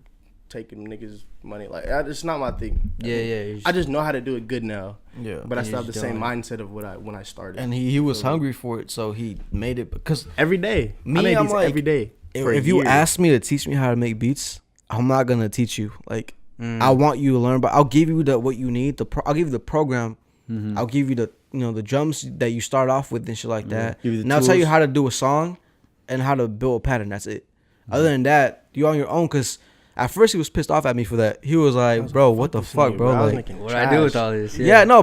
Speaker 4: take niggas money. Like it's not my thing.
Speaker 3: Yeah.
Speaker 4: I just know how to do it good now.
Speaker 5: Yeah.
Speaker 4: But I
Speaker 3: Yeah,
Speaker 4: still have the
Speaker 3: just
Speaker 4: same
Speaker 3: doing
Speaker 4: mindset of when I started.
Speaker 5: And he was hungry for it, so he made it because
Speaker 4: every day,
Speaker 5: Me,
Speaker 4: I made
Speaker 5: I'm
Speaker 4: these
Speaker 5: like-
Speaker 4: every day.
Speaker 5: if you ask me to teach me how to make beats, I'm not gonna teach you. Like, I want you to learn, but I'll give you what you need. I'll give you the program. I'll give you the drums that you start off with and shit like that. And I'll tell you how to do a song and how to build a pattern. That's it. Other than that, you're on your own. Cause at first he was pissed off at me for that. He was like, "Bro, what the fuck, bro? Like,
Speaker 3: what do I do with all this?"
Speaker 5: Yeah, no,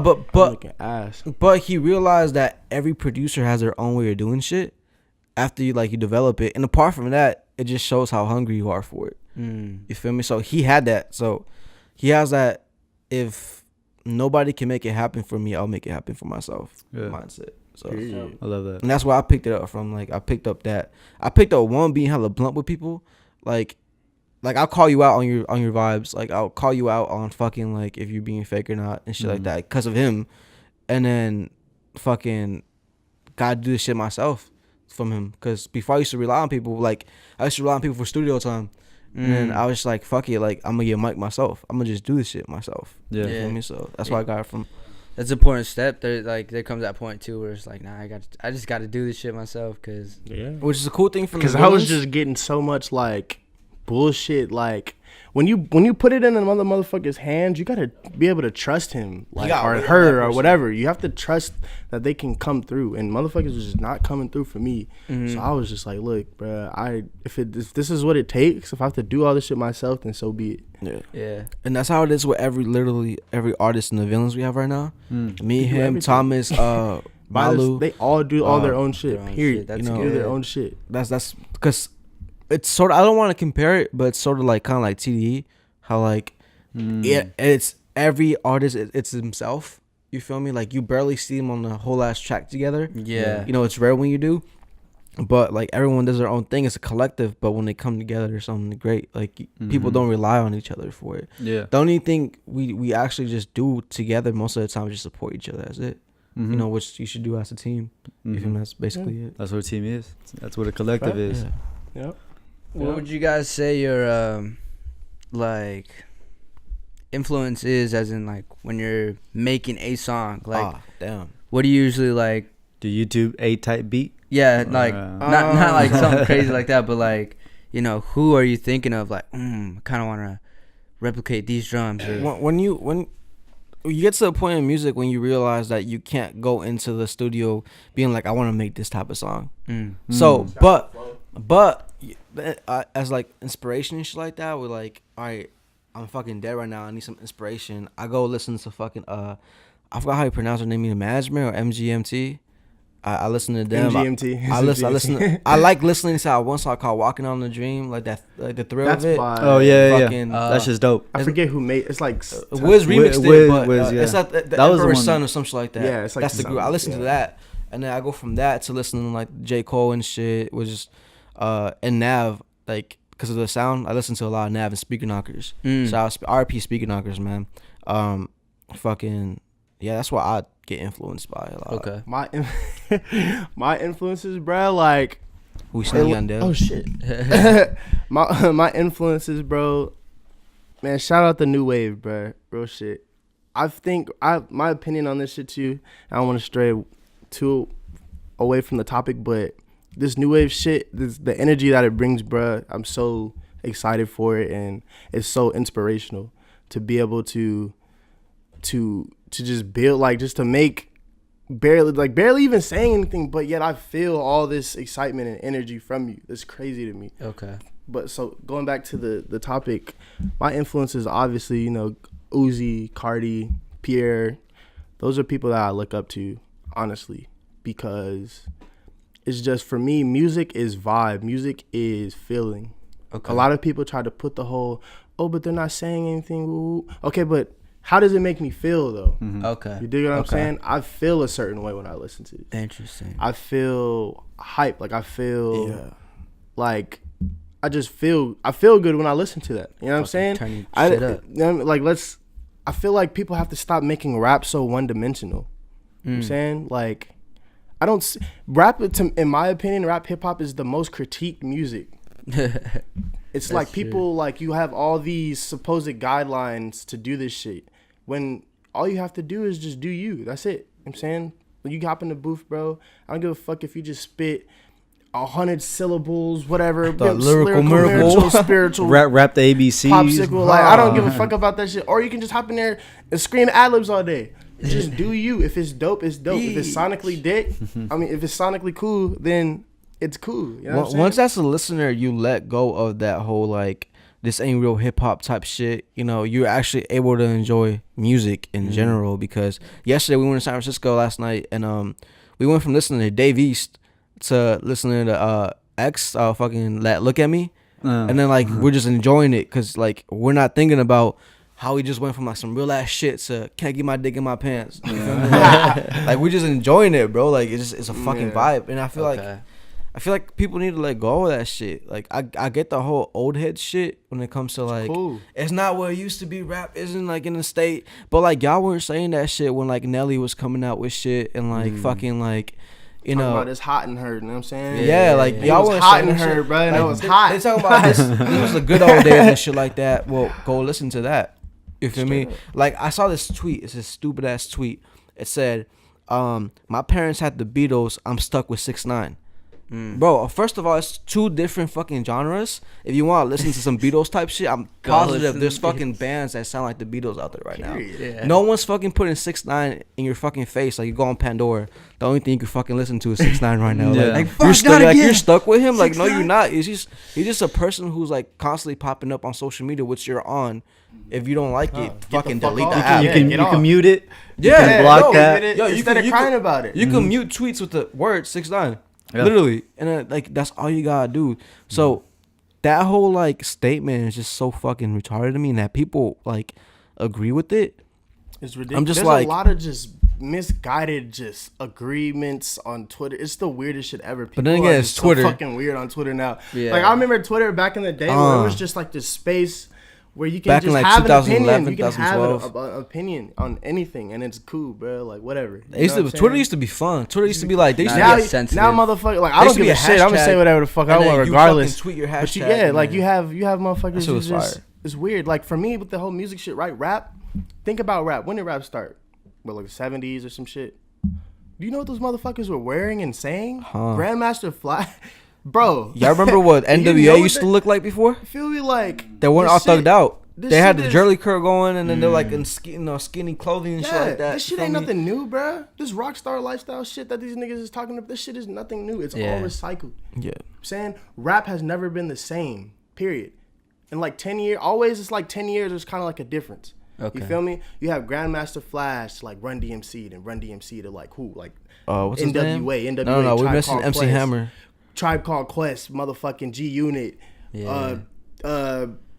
Speaker 4: ass.
Speaker 5: but he realized that every producer has their own way of doing shit. After you develop it, and apart from that, it just shows how hungry you are for it. You feel me? So he had that. So he has that. If nobody can make it happen for me, I'll make it happen for myself. Mindset. So
Speaker 6: I love that.
Speaker 5: and that's where I picked it up from. Like I picked up one being hella blunt with people. Like I'll call you out on your vibes. Like I'll call you out on fucking like if you're being fake or not and shit like that because of him. And then fucking gotta do this shit myself from him. Because before I used to rely on people, I used to rely on people for studio time. And then I was just like, fuck it, like I'm gonna get mic myself. I'm gonna just do this shit myself.
Speaker 6: Yeah.
Speaker 5: You feel me? So that's why I got it from.
Speaker 3: That's an important step. There comes that point too where it's like, nah, I just got to do this shit myself, cause
Speaker 5: Which is a cool thing from
Speaker 4: because I was just getting so much like bullshit. Like when you put it in another motherfucker's hands, you gotta be able to trust him, like or her or whatever. You have to trust that they can come through, and motherfuckers was just not coming through for me. So I was just like, look, bro, if this is what it takes, if I have to do all this shit myself, then so be it.
Speaker 5: Yeah. And that's how it is with literally every artist in the villains we have right now. Me, him,
Speaker 4: everything.
Speaker 5: Thomas, Malu.
Speaker 4: They all do all their own shit. Period.
Speaker 3: That's
Speaker 4: They do their own shit.
Speaker 5: That's because it's sort of, I don't want to compare it, but it's sort of like kind of like TDE, how it's every artist, it's himself. You feel me? Like you barely see them on the whole ass track together.
Speaker 3: Yeah.
Speaker 5: You know, it's rare when you do. But like everyone does their own thing. It's a collective. But when they come together, there's something great. Like people don't rely on each other for it.
Speaker 6: Yeah.
Speaker 5: The only thing we actually just do together most of the time is just support each other. That's it. You know, which you should do as a team. You feel me? That's basically it.
Speaker 6: That's what a team is. That's what a collective is.
Speaker 5: Yeah.
Speaker 4: Yep.
Speaker 3: What would you guys say your like influence is, as in like when you're making a song? Like,
Speaker 5: Damn.
Speaker 3: what do you usually like?
Speaker 6: Do YouTube A-type beat?
Speaker 3: Yeah, like not like something crazy like that, but like, you know, who are you thinking of? Like, kind of want to replicate these drums. Or,
Speaker 5: When you get to a point in music when you realize that you can't go into the studio being like, I want to make this type of song. So, but as like inspiration and shit like that, we're like, all right, I'm fucking dead right now. I need some inspiration. I go listen to fucking I forgot how you pronounce her name, either Management or MGMT. I listen to them.
Speaker 4: MGMT.
Speaker 5: I listen. I like listening to one song called "Walking on the Dream," like that, like the thrill
Speaker 4: That's
Speaker 5: of it.
Speaker 4: fine.
Speaker 6: Oh yeah,
Speaker 5: Fucking,
Speaker 6: that's just dope.
Speaker 4: I forget who made. It's like
Speaker 5: Wiz remixed
Speaker 6: Wiz,
Speaker 5: it, but
Speaker 6: yeah.
Speaker 5: it's like the
Speaker 6: That was the
Speaker 5: Emperor's
Speaker 6: one-
Speaker 5: Son or some shit like that.
Speaker 4: Yeah, it's like
Speaker 5: that's the group. I listen to that, and then I go from that to listening to like J. Cole and shit, which is and Nav, like because of the sound. I listen to a lot of Nav and Speaker Knockers. So I was RP Speaker Knockers, man. Fucking yeah, that's what I get influenced by a lot.
Speaker 3: okay.
Speaker 4: My influences, bro. Like
Speaker 5: We sneaky on Dell.
Speaker 4: oh shit. my influences, bro. Man, shout out the new wave, bro. Real shit. I think my opinion on this shit too. I don't want to stray too away from the topic, but this new wave shit, the energy that it brings, bro. I'm so excited for it, and it's so inspirational to be able to just build, like, just to make barely even saying anything, but yet I feel all this excitement and energy from you. It's crazy to me.
Speaker 3: Okay.
Speaker 4: But so going back to the topic, my influences obviously, you know, Uzi, Cardi, Pierre. Those are people that I look up to, honestly, because it's just, for me, music is vibe. Music is feeling.
Speaker 3: Okay.
Speaker 4: A lot of people try to put the whole, but they're not saying anything. Woo. Okay, but how does it make me feel, though?
Speaker 3: Okay.
Speaker 4: You dig what I'm saying? I feel a certain way when I listen to it.
Speaker 3: Interesting.
Speaker 4: I feel hype. Like, I feel like I feel good when I listen to that. You know what I'm saying?
Speaker 3: Turning shit up.
Speaker 4: I feel like people have to stop making rap so one-dimensional. You know what I'm saying? Like, I don't rap, in my opinion, rap hip hop is the most critiqued music. It's like people, like, you have all these supposed guidelines to do this shit when all you have to do is just do you. That's it. You know what I'm saying? When you hop in the booth, bro, I don't give a fuck if you just spit 100 syllables, whatever.
Speaker 5: The lyrical
Speaker 4: miracle, spiritual.
Speaker 6: Rap the ABCs.
Speaker 4: Popsicle. Like, I don't give a fuck about that shit. Or you can just hop in there and scream ad-libs all day. Just do you. If it's dope, it's dope. If it's sonically if it's sonically cool, then it's cool. You know what I'm saying?
Speaker 5: Once as a listener, you let go of that whole like this ain't real hip hop type shit. You know, you're actually able to enjoy music in general. Because yesterday we went to San Francisco last night, and we went from listening to Dave East to listening to X fucking Look at Me, and then like we're just enjoying it because like we're not thinking about how we just went from like some real ass shit to can't get my dick in my pants. You feel me? Like we're just enjoying it, bro. Like it's a fucking vibe, and I feel like people need to let go of that shit. Like I get the whole old head shit when it comes to like it's not what it used to be. Rap isn't like in the state, but like y'all weren't saying that shit when like Nelly was coming out with shit and like fucking like. You know,
Speaker 4: about it's hot in her, you know what I'm saying?
Speaker 5: Yeah, like y'all was
Speaker 4: hot in her, bro. And
Speaker 5: like,
Speaker 4: it was hot.
Speaker 5: They talking about this. It was the good old days and shit like that. Well, go listen to that. You feel me? Like I saw this tweet. It's a stupid ass tweet. It said, "My parents had the Beatles. I'm stuck with 6ix9ine." Bro, first of all, it's two different fucking genres. If you want to listen to some Beatles type shit, I'm positive there's fucking bands that sound like the Beatles out there right now.
Speaker 3: Yeah.
Speaker 5: No one's fucking putting 6ix9ine in your fucking face. Like you go on Pandora, the only thing you can fucking listen to is 6ix9ine right now.
Speaker 6: Yeah.
Speaker 5: Like you're stuck with him. Like no, you're not. He's just a person who's like constantly popping up on social media, which you're on. If you don't like it, fucking delete the app.
Speaker 6: You can mute it.
Speaker 5: Yeah,
Speaker 6: you can block that.
Speaker 4: Instead of crying about it.
Speaker 5: You can mute tweets with the word 6ix9ine. Yeah. Literally, and like that's all you gotta do. So that whole like statement is just so fucking retarded to me, and that people like agree with it.
Speaker 4: It's ridiculous.
Speaker 5: I'm just
Speaker 4: There's
Speaker 5: like
Speaker 4: a lot of just misguided just agreements on Twitter. It's the weirdest shit ever. People
Speaker 5: but then again, it's Twitter.
Speaker 4: So fucking weird on Twitter now.
Speaker 3: Yeah.
Speaker 4: Like I remember Twitter back in the day where it was just like this space where you can
Speaker 5: back
Speaker 4: just
Speaker 5: in like
Speaker 4: have an opinion. You can
Speaker 5: 2012.
Speaker 4: have an opinion on anything, and it's cool, bro. Like whatever.
Speaker 5: Twitter used to be fun. Twitter used to be like they used to
Speaker 4: now,
Speaker 5: be
Speaker 4: now motherfucker, like I don't give a shit. I'm gonna say whatever the fuck I want, regardless.
Speaker 5: Tweet your hashtag.
Speaker 4: But you have motherfuckers who just
Speaker 5: fire.
Speaker 4: it's weird. Like for me with the whole music shit, right? Rap. Think about rap. When did rap start? Well, like the 70s or some shit. Do you know what those motherfuckers were wearing and saying? Grandmaster Fly. Bro.
Speaker 5: Y'all remember what NWA used to look like before?
Speaker 4: Feel me like
Speaker 5: they weren't all thugged out. They had the
Speaker 4: is,
Speaker 5: Jerry curl going, and then they're like in skinny clothing and shit like that.
Speaker 4: This shit ain't nothing new, bro. This rock star lifestyle shit that these niggas is talking about, this shit is nothing new. It's all recycled.
Speaker 5: Yeah.
Speaker 4: I'm saying rap has never been the same, period. In like 10 years, always it's like 10 years, there's kind of like a difference. Okay. You feel me? You have Grandmaster Flash, like Run DMC, and Run DMC to like who? Like
Speaker 5: what's his name?
Speaker 4: NWA,
Speaker 5: No, we're missing MC
Speaker 4: Quest,
Speaker 5: Hammer.
Speaker 4: Tribe Called Quest, motherfucking G Unit,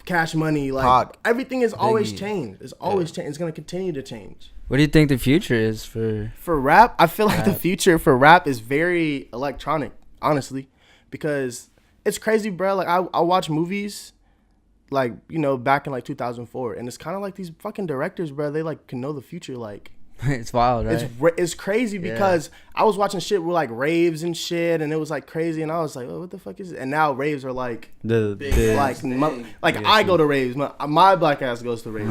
Speaker 4: Cash Money, like everything is always changed. It's always changed. It's gonna continue to change.
Speaker 3: What do you think the future is for
Speaker 4: rap? I feel like the future for rap is very electronic, honestly, because it's crazy, bro. Like I watch movies, like back in like 2004, and it's kind of like these fucking directors, bro. They like can know the future, like.
Speaker 3: It's wild, right?
Speaker 4: It's crazy because I was watching shit with like raves and shit, and it was like crazy, and I was like, oh, what the fuck is it? And now raves are like I go to raves. My black ass goes to raves.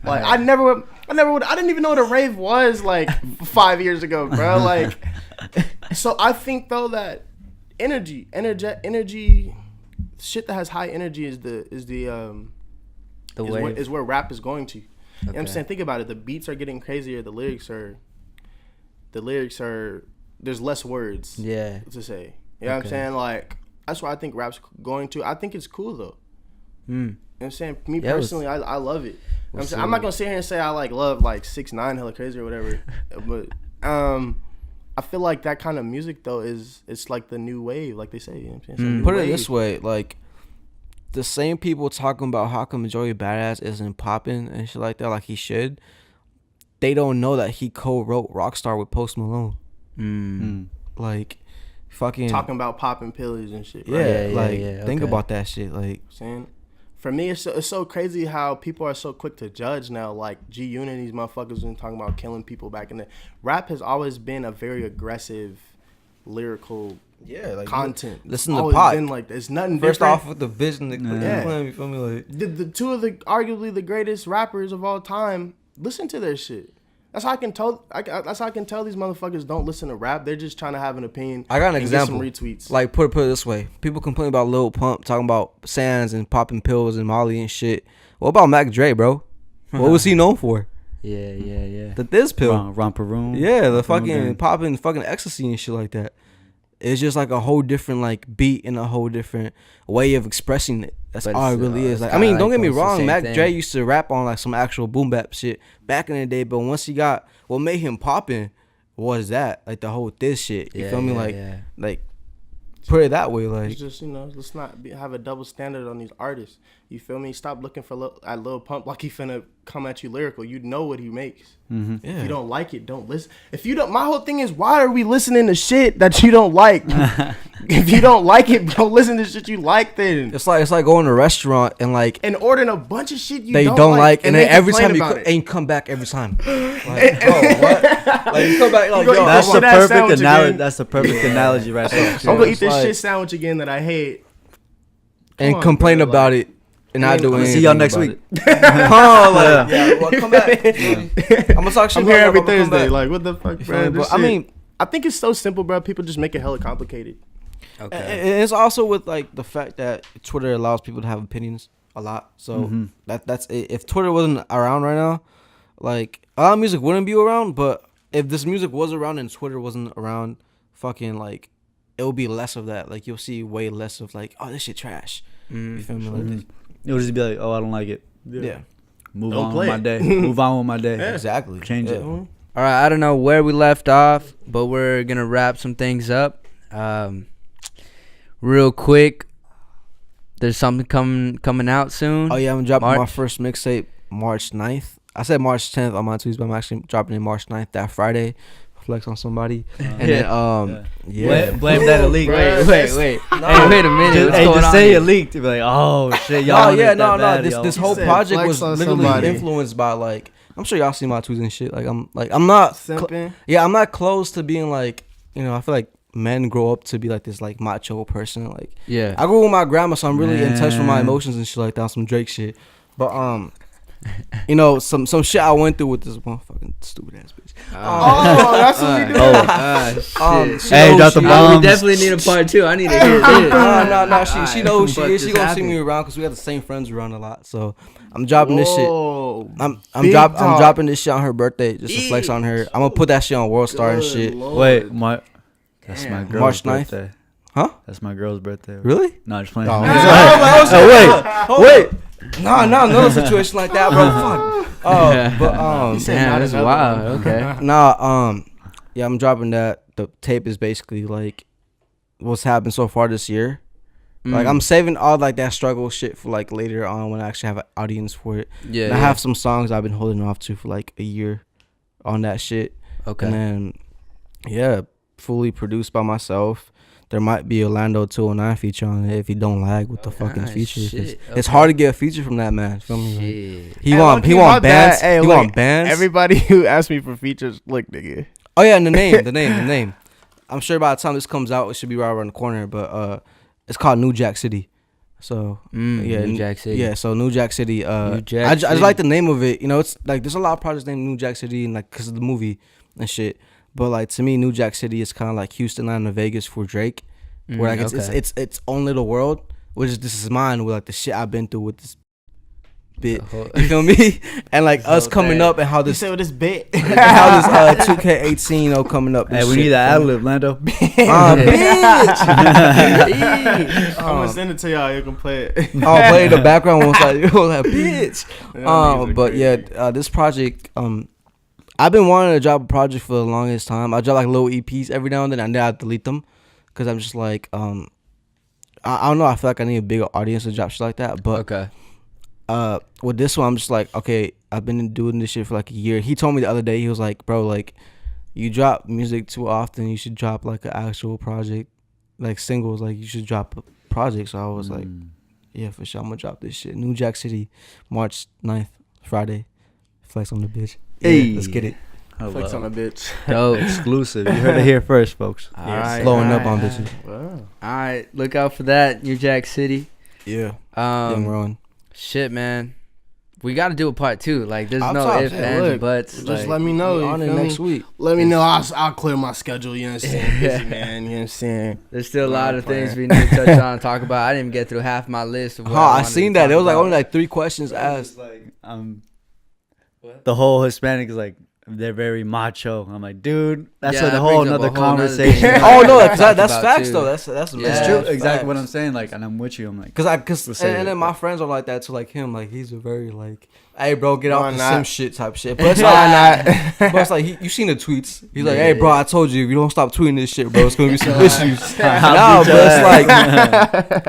Speaker 4: Like I didn't even know what a rave was like 5 years ago, bro. Like, so I think though that energy, shit that has high energy is where rap is going to. You know what I'm saying? Think about it. The beats are getting crazier. The lyrics are there's less words to say. You know what I'm saying? Like, that's why I think rap's going to. I think it's cool, though. You know what I'm saying? Me personally, I love it. I'm not going to sit here and say I love 6ix9ine hella crazy or whatever. But I feel like that kind of music, though, it's like the new wave, like they say. You know what I'm saying?
Speaker 5: Put it this way, like, the same people talking about how come Joey Badass isn't popping and shit like that, like he should, they don't know that he co-wrote Rockstar with Post Malone. Like, fucking
Speaker 4: talking about popping pills and shit.
Speaker 5: Right? Think about that shit. Like,
Speaker 4: saying, for me, it's so crazy how people are so quick to judge now. Like G Unit, these motherfuckers been talking about killing people back in the. Rap has always been a very aggressive, lyrical. Like content.
Speaker 5: Listen to Pac.
Speaker 4: Like there's nothing
Speaker 5: first
Speaker 4: different.
Speaker 5: off with the vision that you feel me? Like
Speaker 4: the two of the arguably the greatest rappers of all time. Listen to their shit. That's how I can tell. That's how I can tell these motherfuckers don't listen to rap. They're just trying to have an opinion.
Speaker 5: I got an
Speaker 4: and
Speaker 5: example.
Speaker 4: Get some retweets.
Speaker 5: Like put it this way: people complain about Lil Pump talking about Sands and popping pills and Molly and shit. What about Mac Dre, bro? What was he known for?
Speaker 3: Yeah.
Speaker 5: The Thiz pill.
Speaker 6: Romper room.
Speaker 5: Yeah, the fucking popping fucking ecstasy and shit like that. It's just like a whole different like beat and a whole different way of expressing it. That's
Speaker 3: But
Speaker 5: all it
Speaker 3: it's,
Speaker 5: really is. Like, I
Speaker 3: kinda
Speaker 5: mean, don't
Speaker 3: like
Speaker 5: get me
Speaker 3: almost the
Speaker 5: wrong.
Speaker 3: same
Speaker 5: Mac
Speaker 3: thing.
Speaker 5: Dre used to rap on like some actual boom bap shit back in the day, but once he got what made him popping was that like the whole this shit. You feel me? Like put it that way. Like
Speaker 4: It's just, let's not have a double standard on these artists. You feel me? Stop looking for at Lil Pump like he finna come at you lyrical. You know what he makes.
Speaker 5: yeah.
Speaker 4: If you don't like it, don't listen. If you don't, my whole thing is, why are we listening to shit that you don't like? If you don't like it, don't listen to shit you like. Then
Speaker 5: It's like going to a restaurant and like
Speaker 4: and ordering a bunch of shit you
Speaker 5: they
Speaker 4: don't like,
Speaker 5: and then every time you
Speaker 4: it.
Speaker 5: ain't come back every time. Like, oh, what? Like you come back like
Speaker 4: You go
Speaker 5: yo,
Speaker 4: eat
Speaker 6: That's
Speaker 4: that
Speaker 6: the
Speaker 4: shit-ass
Speaker 6: perfect
Speaker 4: sandwich
Speaker 6: analogy.
Speaker 4: again.
Speaker 6: That's the perfect analogy right there.
Speaker 4: I'm gonna eat this
Speaker 5: like-
Speaker 4: shit sandwich again that I hate.
Speaker 5: and
Speaker 4: on,
Speaker 5: complain
Speaker 4: bro,
Speaker 5: about
Speaker 4: like-
Speaker 5: it and not do
Speaker 6: I'm gonna
Speaker 5: anything.
Speaker 6: see y'all next
Speaker 5: about
Speaker 6: week.
Speaker 5: it. Huh, like, yeah, well, come back. I'm gonna talk shit.
Speaker 4: I'm
Speaker 5: about
Speaker 4: here
Speaker 5: it,
Speaker 4: every
Speaker 5: I'm gonna come
Speaker 4: Thursday.
Speaker 5: back.
Speaker 4: Like, what the fuck,
Speaker 5: You feel me?
Speaker 4: bro?
Speaker 5: But, I mean,
Speaker 4: I think it's so simple, bro. People just make it hella complicated.
Speaker 5: and it's also with like the fact that Twitter allows people to have opinions a lot. So that's it. If Twitter wasn't around right now, like a lot of music wouldn't be around. But if this music was around and Twitter wasn't around, fucking like it would be less of that. Like you'll see way less of like, oh, this shit trash. You feel me? Like,
Speaker 6: It would just be like, oh, I don't like it.
Speaker 5: yeah.
Speaker 6: Move
Speaker 4: Don't
Speaker 6: on
Speaker 4: play
Speaker 6: with my
Speaker 4: it.
Speaker 6: day. Move on with my day.
Speaker 5: Exactly.
Speaker 6: Change it.
Speaker 3: All right, I don't know where we left off, but we're gonna wrap some things up. Real quick, there's something coming out soon.
Speaker 5: Oh yeah, I'm dropping my
Speaker 3: March?
Speaker 5: first mixtape March 9th. I said March 10th on my tweets, but I'm actually dropping it March 9th that Friday. Flex on somebody. And then yeah.
Speaker 6: Blame that it leaked.
Speaker 3: Wait. Hey, wait a minute.
Speaker 6: Just,
Speaker 3: What's
Speaker 6: hey,
Speaker 3: going
Speaker 6: just
Speaker 3: on
Speaker 6: say
Speaker 3: here?
Speaker 6: it leaked. Be like, oh shit, y'all.
Speaker 5: Oh
Speaker 6: wanted
Speaker 5: yeah,
Speaker 6: it that
Speaker 5: no.
Speaker 6: bad,
Speaker 5: This
Speaker 6: yo.
Speaker 5: this whole
Speaker 4: said
Speaker 5: project
Speaker 4: flex
Speaker 5: was
Speaker 4: on
Speaker 5: literally
Speaker 4: somebody.
Speaker 5: influenced by like I'm sure y'all see my tweets and shit. Like I'm not
Speaker 4: Simping.
Speaker 5: yeah, I'm not close to being like, I feel like men grow up to be like this like macho person. Like
Speaker 3: Yeah.
Speaker 5: I grew up with my grandma, so I'm really in touch with my
Speaker 6: Man.
Speaker 5: emotions and shit like that, some Drake shit. But some shit I went through with this motherfucking stupid ass bitch.
Speaker 4: Oh, that's what we do.
Speaker 3: Shit.
Speaker 5: She
Speaker 6: Hey,
Speaker 5: knows
Speaker 6: drop the
Speaker 5: she-
Speaker 6: bomb.
Speaker 3: We definitely need a part two. I need to hear this.
Speaker 5: No. She knows who she
Speaker 3: But
Speaker 5: is. She
Speaker 3: this
Speaker 5: gonna see
Speaker 3: happened.
Speaker 5: me around because we have the same friends around a lot. So I'm dropping this shit.
Speaker 4: Whoa.
Speaker 5: I'm
Speaker 4: Big
Speaker 5: I'm
Speaker 4: dog.
Speaker 5: dropping this shit on her birthday just to flex on her. I'm gonna put that shit on World Star and
Speaker 4: Good
Speaker 5: shit.
Speaker 4: Lord.
Speaker 6: Wait, that's my girl's
Speaker 5: March 9th?
Speaker 6: birthday.
Speaker 5: Huh?
Speaker 6: That's my girl's birthday.
Speaker 5: Really?
Speaker 6: No, just playing.
Speaker 5: Oh,
Speaker 6: Wait.
Speaker 5: No, another situation like that, bro. Fuck. But
Speaker 4: said
Speaker 3: Damn,
Speaker 4: not
Speaker 3: that's
Speaker 4: another
Speaker 3: wild.
Speaker 4: one.
Speaker 3: Okay.
Speaker 5: yeah, I'm dropping that. The tape is basically like what's happened so far this year. Like I'm saving all like that struggle shit for like later on when I actually have an audience for it.
Speaker 3: Yeah.
Speaker 5: And I have some songs I've been holding off to for like a year on that shit.
Speaker 3: Okay.
Speaker 5: And then yeah, fully produced by myself. There might be a Lando 209 feature on it if he don't lag with the fucking
Speaker 3: Nice
Speaker 5: feature. 'cause
Speaker 3: shit.
Speaker 5: It's
Speaker 3: Okay.
Speaker 5: hard to get a feature from that man. Feel me? Like,
Speaker 3: Shit.
Speaker 5: he
Speaker 4: Hey,
Speaker 5: want
Speaker 4: low-key, my
Speaker 5: bands.
Speaker 4: bad. Hey,
Speaker 5: he
Speaker 4: look,
Speaker 5: want bands.
Speaker 4: Everybody who asked me for features, look, nigga.
Speaker 5: Oh yeah, and the name. I'm sure by the time this comes out, it should be right around the corner. But it's called New Jack City. So yeah,
Speaker 3: New Jack City.
Speaker 5: Yeah, so New Jack City.
Speaker 3: New Jack
Speaker 5: I just
Speaker 3: City.
Speaker 5: like the name of it. It's like there's a lot of projects named New Jack City and like because of the movie and shit. But like to me, New Jack City is kind of like Houston, Atlanta, Vegas for Drake. Where like it's its own little world, which is this is mine with like the shit I've been through with this bit. You feel me? And like us coming
Speaker 3: thing.
Speaker 5: up and how
Speaker 4: You
Speaker 5: this
Speaker 4: said with this bit.
Speaker 5: how this 2K18 coming up. And
Speaker 6: Hey, we
Speaker 5: shit,
Speaker 6: need that ad
Speaker 5: feel me?
Speaker 6: lib, Lando.
Speaker 5: Bitch.
Speaker 4: I'm gonna send it to y'all. You can play it.
Speaker 5: I'll play the background ones like bitch.
Speaker 4: Yeah, niggas are
Speaker 5: But
Speaker 4: crazy.
Speaker 5: yeah, this project, I've been wanting to drop a project for the longest time. I drop like little EPs every now and then I delete them because I'm just like, I don't know. I feel like I need a bigger audience to drop shit like that. But
Speaker 3: Okay.
Speaker 5: with this one, I'm just like, okay, I've been doing this shit for like a year. He told me the other day, he was like, bro, like, you drop music too often. You should drop like an actual project, like singles. Like you should drop a project. So I was like, yeah, for sure, I'm gonna drop this shit. New Jack City, March 9th, Friday. Flex on the bitch.
Speaker 6: Hey.
Speaker 5: Yeah, let's get it.
Speaker 4: Flex on a bitch.
Speaker 3: Dope.
Speaker 6: Exclusive. You heard it here first, folks.
Speaker 3: All right.
Speaker 5: Blowing up
Speaker 3: all
Speaker 5: on
Speaker 3: right.
Speaker 5: bitches.
Speaker 4: Wow.
Speaker 3: All right. Look out for that. New Jack City.
Speaker 5: Yeah. Young
Speaker 3: Um.
Speaker 5: Rowan.
Speaker 3: Shit, man. we got to do a part 2. Like, there's
Speaker 4: I'll
Speaker 3: no
Speaker 4: talk.
Speaker 3: ifs,
Speaker 4: Yeah,
Speaker 3: ands,
Speaker 4: look,
Speaker 3: buts.
Speaker 4: just
Speaker 3: like,
Speaker 4: let me know.
Speaker 5: We
Speaker 4: You
Speaker 5: on it
Speaker 4: feel me?
Speaker 5: next week.
Speaker 4: Let me know. I'll clear my schedule. You know what I'm saying? Busy, man. You know what I'm saying?
Speaker 3: There's still a lot of
Speaker 4: Playing.
Speaker 3: things we need to touch on and talk about. I didn't even get through half my list of what I
Speaker 5: I
Speaker 3: wanted
Speaker 5: seen
Speaker 3: to
Speaker 5: that.
Speaker 3: talk
Speaker 5: There was like
Speaker 3: about.
Speaker 5: only like 3 questions asked.
Speaker 6: Like, the whole Hispanic is like, they're very macho. I'm like, dude, that's
Speaker 3: Yeah,
Speaker 6: like a
Speaker 3: that
Speaker 6: whole
Speaker 3: brings up a
Speaker 6: nother
Speaker 3: whole nother
Speaker 6: conversation.
Speaker 3: thing.
Speaker 5: Oh no,
Speaker 3: Yeah,
Speaker 5: because
Speaker 3: talked
Speaker 5: that's
Speaker 3: about
Speaker 5: facts
Speaker 3: too.
Speaker 5: though. That's
Speaker 3: Yeah.
Speaker 6: It's
Speaker 5: mad
Speaker 6: true.
Speaker 5: facts.
Speaker 6: Exactly what I'm saying. Like, and I'm with you. I'm like,
Speaker 5: Cause
Speaker 6: Let's say
Speaker 5: and
Speaker 6: it,
Speaker 5: then my
Speaker 6: but-
Speaker 5: friends are like that too, like him, like he's a very like, hey bro, get
Speaker 4: Why
Speaker 5: off the
Speaker 4: not?
Speaker 5: sim shit type shit. But it's
Speaker 4: Why
Speaker 5: like,
Speaker 4: not?
Speaker 5: but it's like you seen the tweets. He's like, hey bro, I told you if you don't stop tweeting this shit, bro, it's gonna be some issues. Nah, but it's like,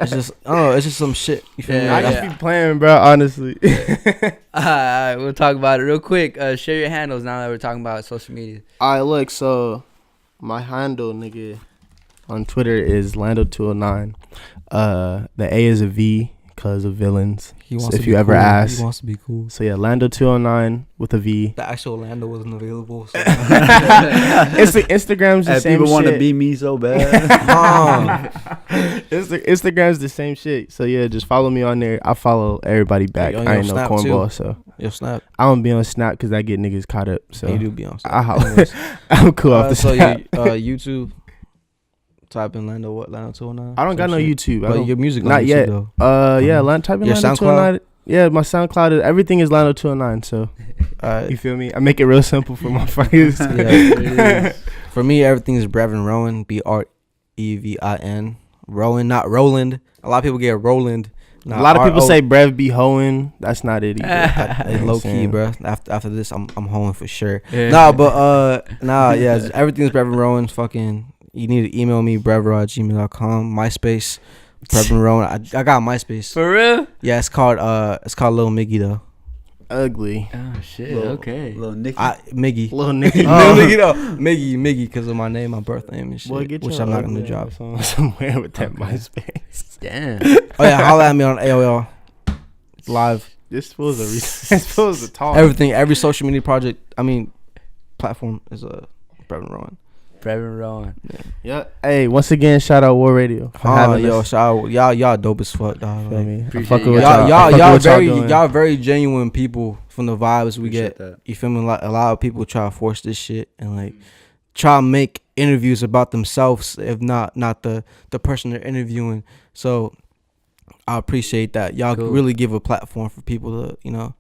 Speaker 5: it's just, oh, it's just some shit. You feel me?
Speaker 3: Yeah,
Speaker 4: I
Speaker 5: Like,
Speaker 4: just be playing, bro. Honestly.
Speaker 3: All right, we'll talk about it real quick. Share your handles now that we're talking about social media.
Speaker 4: All right, look. So my handle, nigga, on Twitter is Lando209. The A is a V because of villains.
Speaker 5: he
Speaker 4: So
Speaker 5: wants
Speaker 4: if
Speaker 5: to
Speaker 4: you
Speaker 5: be
Speaker 4: ever
Speaker 5: cool.
Speaker 4: ask.
Speaker 5: He wants to be cool.
Speaker 4: So yeah, Lando209 with a V.
Speaker 5: The actual Lando wasn't available. So.
Speaker 4: Instagram's the
Speaker 6: if
Speaker 4: same
Speaker 6: people want to
Speaker 4: shit.
Speaker 6: be me so bad.
Speaker 4: Instagram's the same shit. So yeah, just follow me on there. I follow everybody back.
Speaker 5: you on
Speaker 4: I
Speaker 5: your
Speaker 4: ain't no
Speaker 5: Snap,
Speaker 4: cornball,
Speaker 5: too?
Speaker 4: so
Speaker 5: Yo, Snap.
Speaker 4: I don't be on Snap because I get niggas caught up. So
Speaker 5: You do be on Snap.
Speaker 4: I holla. I'm cool off the
Speaker 5: So
Speaker 4: Snap.
Speaker 5: YouTube. Type in Lando what? Lando 209.
Speaker 4: I don't got no YouTube. I
Speaker 5: But
Speaker 4: don't,
Speaker 5: your music on
Speaker 4: not
Speaker 5: YouTube,
Speaker 4: yet.
Speaker 5: though.
Speaker 4: Yeah, type in
Speaker 5: Your
Speaker 4: Lando
Speaker 5: SoundCloud?
Speaker 4: 209. Yeah, my SoundCloud is everything is Lando 209. So you feel me? I make it real simple for my fuckers.
Speaker 5: Yeah. For me, everything is Brevin Rowan. Brevin. Rowan, not Roland. A lot of people get Roland.
Speaker 4: A lot of people say Brev be hoeing. That's not it either.
Speaker 5: Hey,
Speaker 4: You know what
Speaker 5: low
Speaker 4: I'm
Speaker 5: key,
Speaker 4: saying?
Speaker 5: bro. After this, I'm hoeing for sure.
Speaker 3: Yeah.
Speaker 5: Nah, but yeah, everything's Brevin Rowan. Fucking, you need to email me brevro@gmail.com. MySpace, Brevin Rowan. I got MySpace.
Speaker 3: For real?
Speaker 5: Yeah, it's called Lil Miggy though.
Speaker 4: Ugly.
Speaker 3: Oh shit.
Speaker 6: Little-
Speaker 3: Okay.
Speaker 6: Little Nicky.
Speaker 5: Miggy.
Speaker 4: Little nigga.
Speaker 5: Lil Miggy though. Miggy, because of my name, my birth name and shit,
Speaker 4: Boy, get
Speaker 5: which
Speaker 4: your
Speaker 5: I'm not
Speaker 4: ugly
Speaker 5: gonna drop.
Speaker 4: ass on somewhere with that
Speaker 5: Okay.
Speaker 4: MySpace.
Speaker 3: Damn.
Speaker 5: Oh yeah, holla at me on AOL live.
Speaker 4: This feels a talk.
Speaker 5: Everything, every social media platform is a Brevin Rowan.
Speaker 3: Brevin Rowan.
Speaker 4: Yeah. Hey, once again, shout out War Radio for having
Speaker 5: Yo,
Speaker 4: us.
Speaker 5: shout out, y'all dope as fuck, dog.
Speaker 4: Feel
Speaker 5: Like,
Speaker 4: me? I
Speaker 3: Appreciate
Speaker 4: fuck
Speaker 3: you
Speaker 4: with
Speaker 3: guys.
Speaker 4: y'all. I fuck
Speaker 5: y'all
Speaker 4: with
Speaker 5: very
Speaker 4: doing.
Speaker 5: y'all very genuine people from the vibes we
Speaker 6: Appreciate
Speaker 5: get.
Speaker 6: that.
Speaker 5: You feel me? Like, a lot of people try to force this shit and like try to make interviews about themselves, if not the person they're interviewing. So I appreciate that. Y'all
Speaker 3: Cool.
Speaker 5: really give a platform for people to,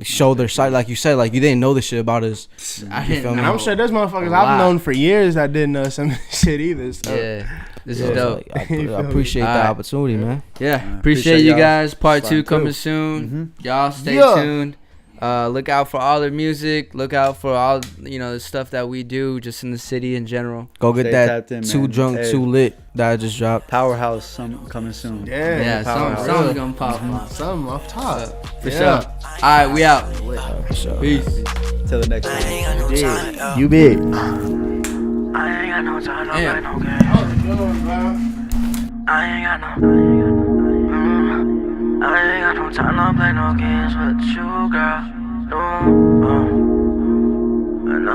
Speaker 5: show their side. Like you said, like you didn't know this shit about us.
Speaker 3: I
Speaker 5: You
Speaker 3: didn't
Speaker 5: feel me?
Speaker 4: And I'm sure there's motherfuckers
Speaker 3: A lot.
Speaker 4: I've known for years that didn't know some shit either. So.
Speaker 3: Yeah. This
Speaker 5: Yeah,
Speaker 3: is dope.
Speaker 5: like, I
Speaker 4: You feel me?
Speaker 5: appreciate the
Speaker 3: Alright.
Speaker 5: opportunity, man.
Speaker 3: Yeah.
Speaker 6: Appreciate
Speaker 3: Appreciate you
Speaker 6: y'all
Speaker 3: guys. Part 2
Speaker 6: sliding
Speaker 3: coming
Speaker 6: through.
Speaker 3: soon. Y'all stay
Speaker 4: Yeah.
Speaker 3: tuned. Look out for all their music. Look out for all the stuff that we do just in the city in general.
Speaker 5: Go get
Speaker 6: Stay
Speaker 5: that
Speaker 6: tapped in,
Speaker 5: Too
Speaker 6: man.
Speaker 5: Drunk,
Speaker 6: Hey.
Speaker 5: Too Lit that I just dropped.
Speaker 6: Powerhouse coming soon.
Speaker 4: Yeah.
Speaker 3: Yeah,
Speaker 6: Powerhouse.
Speaker 3: something's gonna pop off.
Speaker 4: Something off top.
Speaker 3: For
Speaker 4: Yeah.
Speaker 3: sure. Alright, we out.
Speaker 5: So,
Speaker 3: Peace.
Speaker 6: Till the next one.
Speaker 4: You big.
Speaker 7: I ain't got no time to play
Speaker 3: Damn.
Speaker 7: no games. I ain't got no time to play no games with you, girl. No, no, no.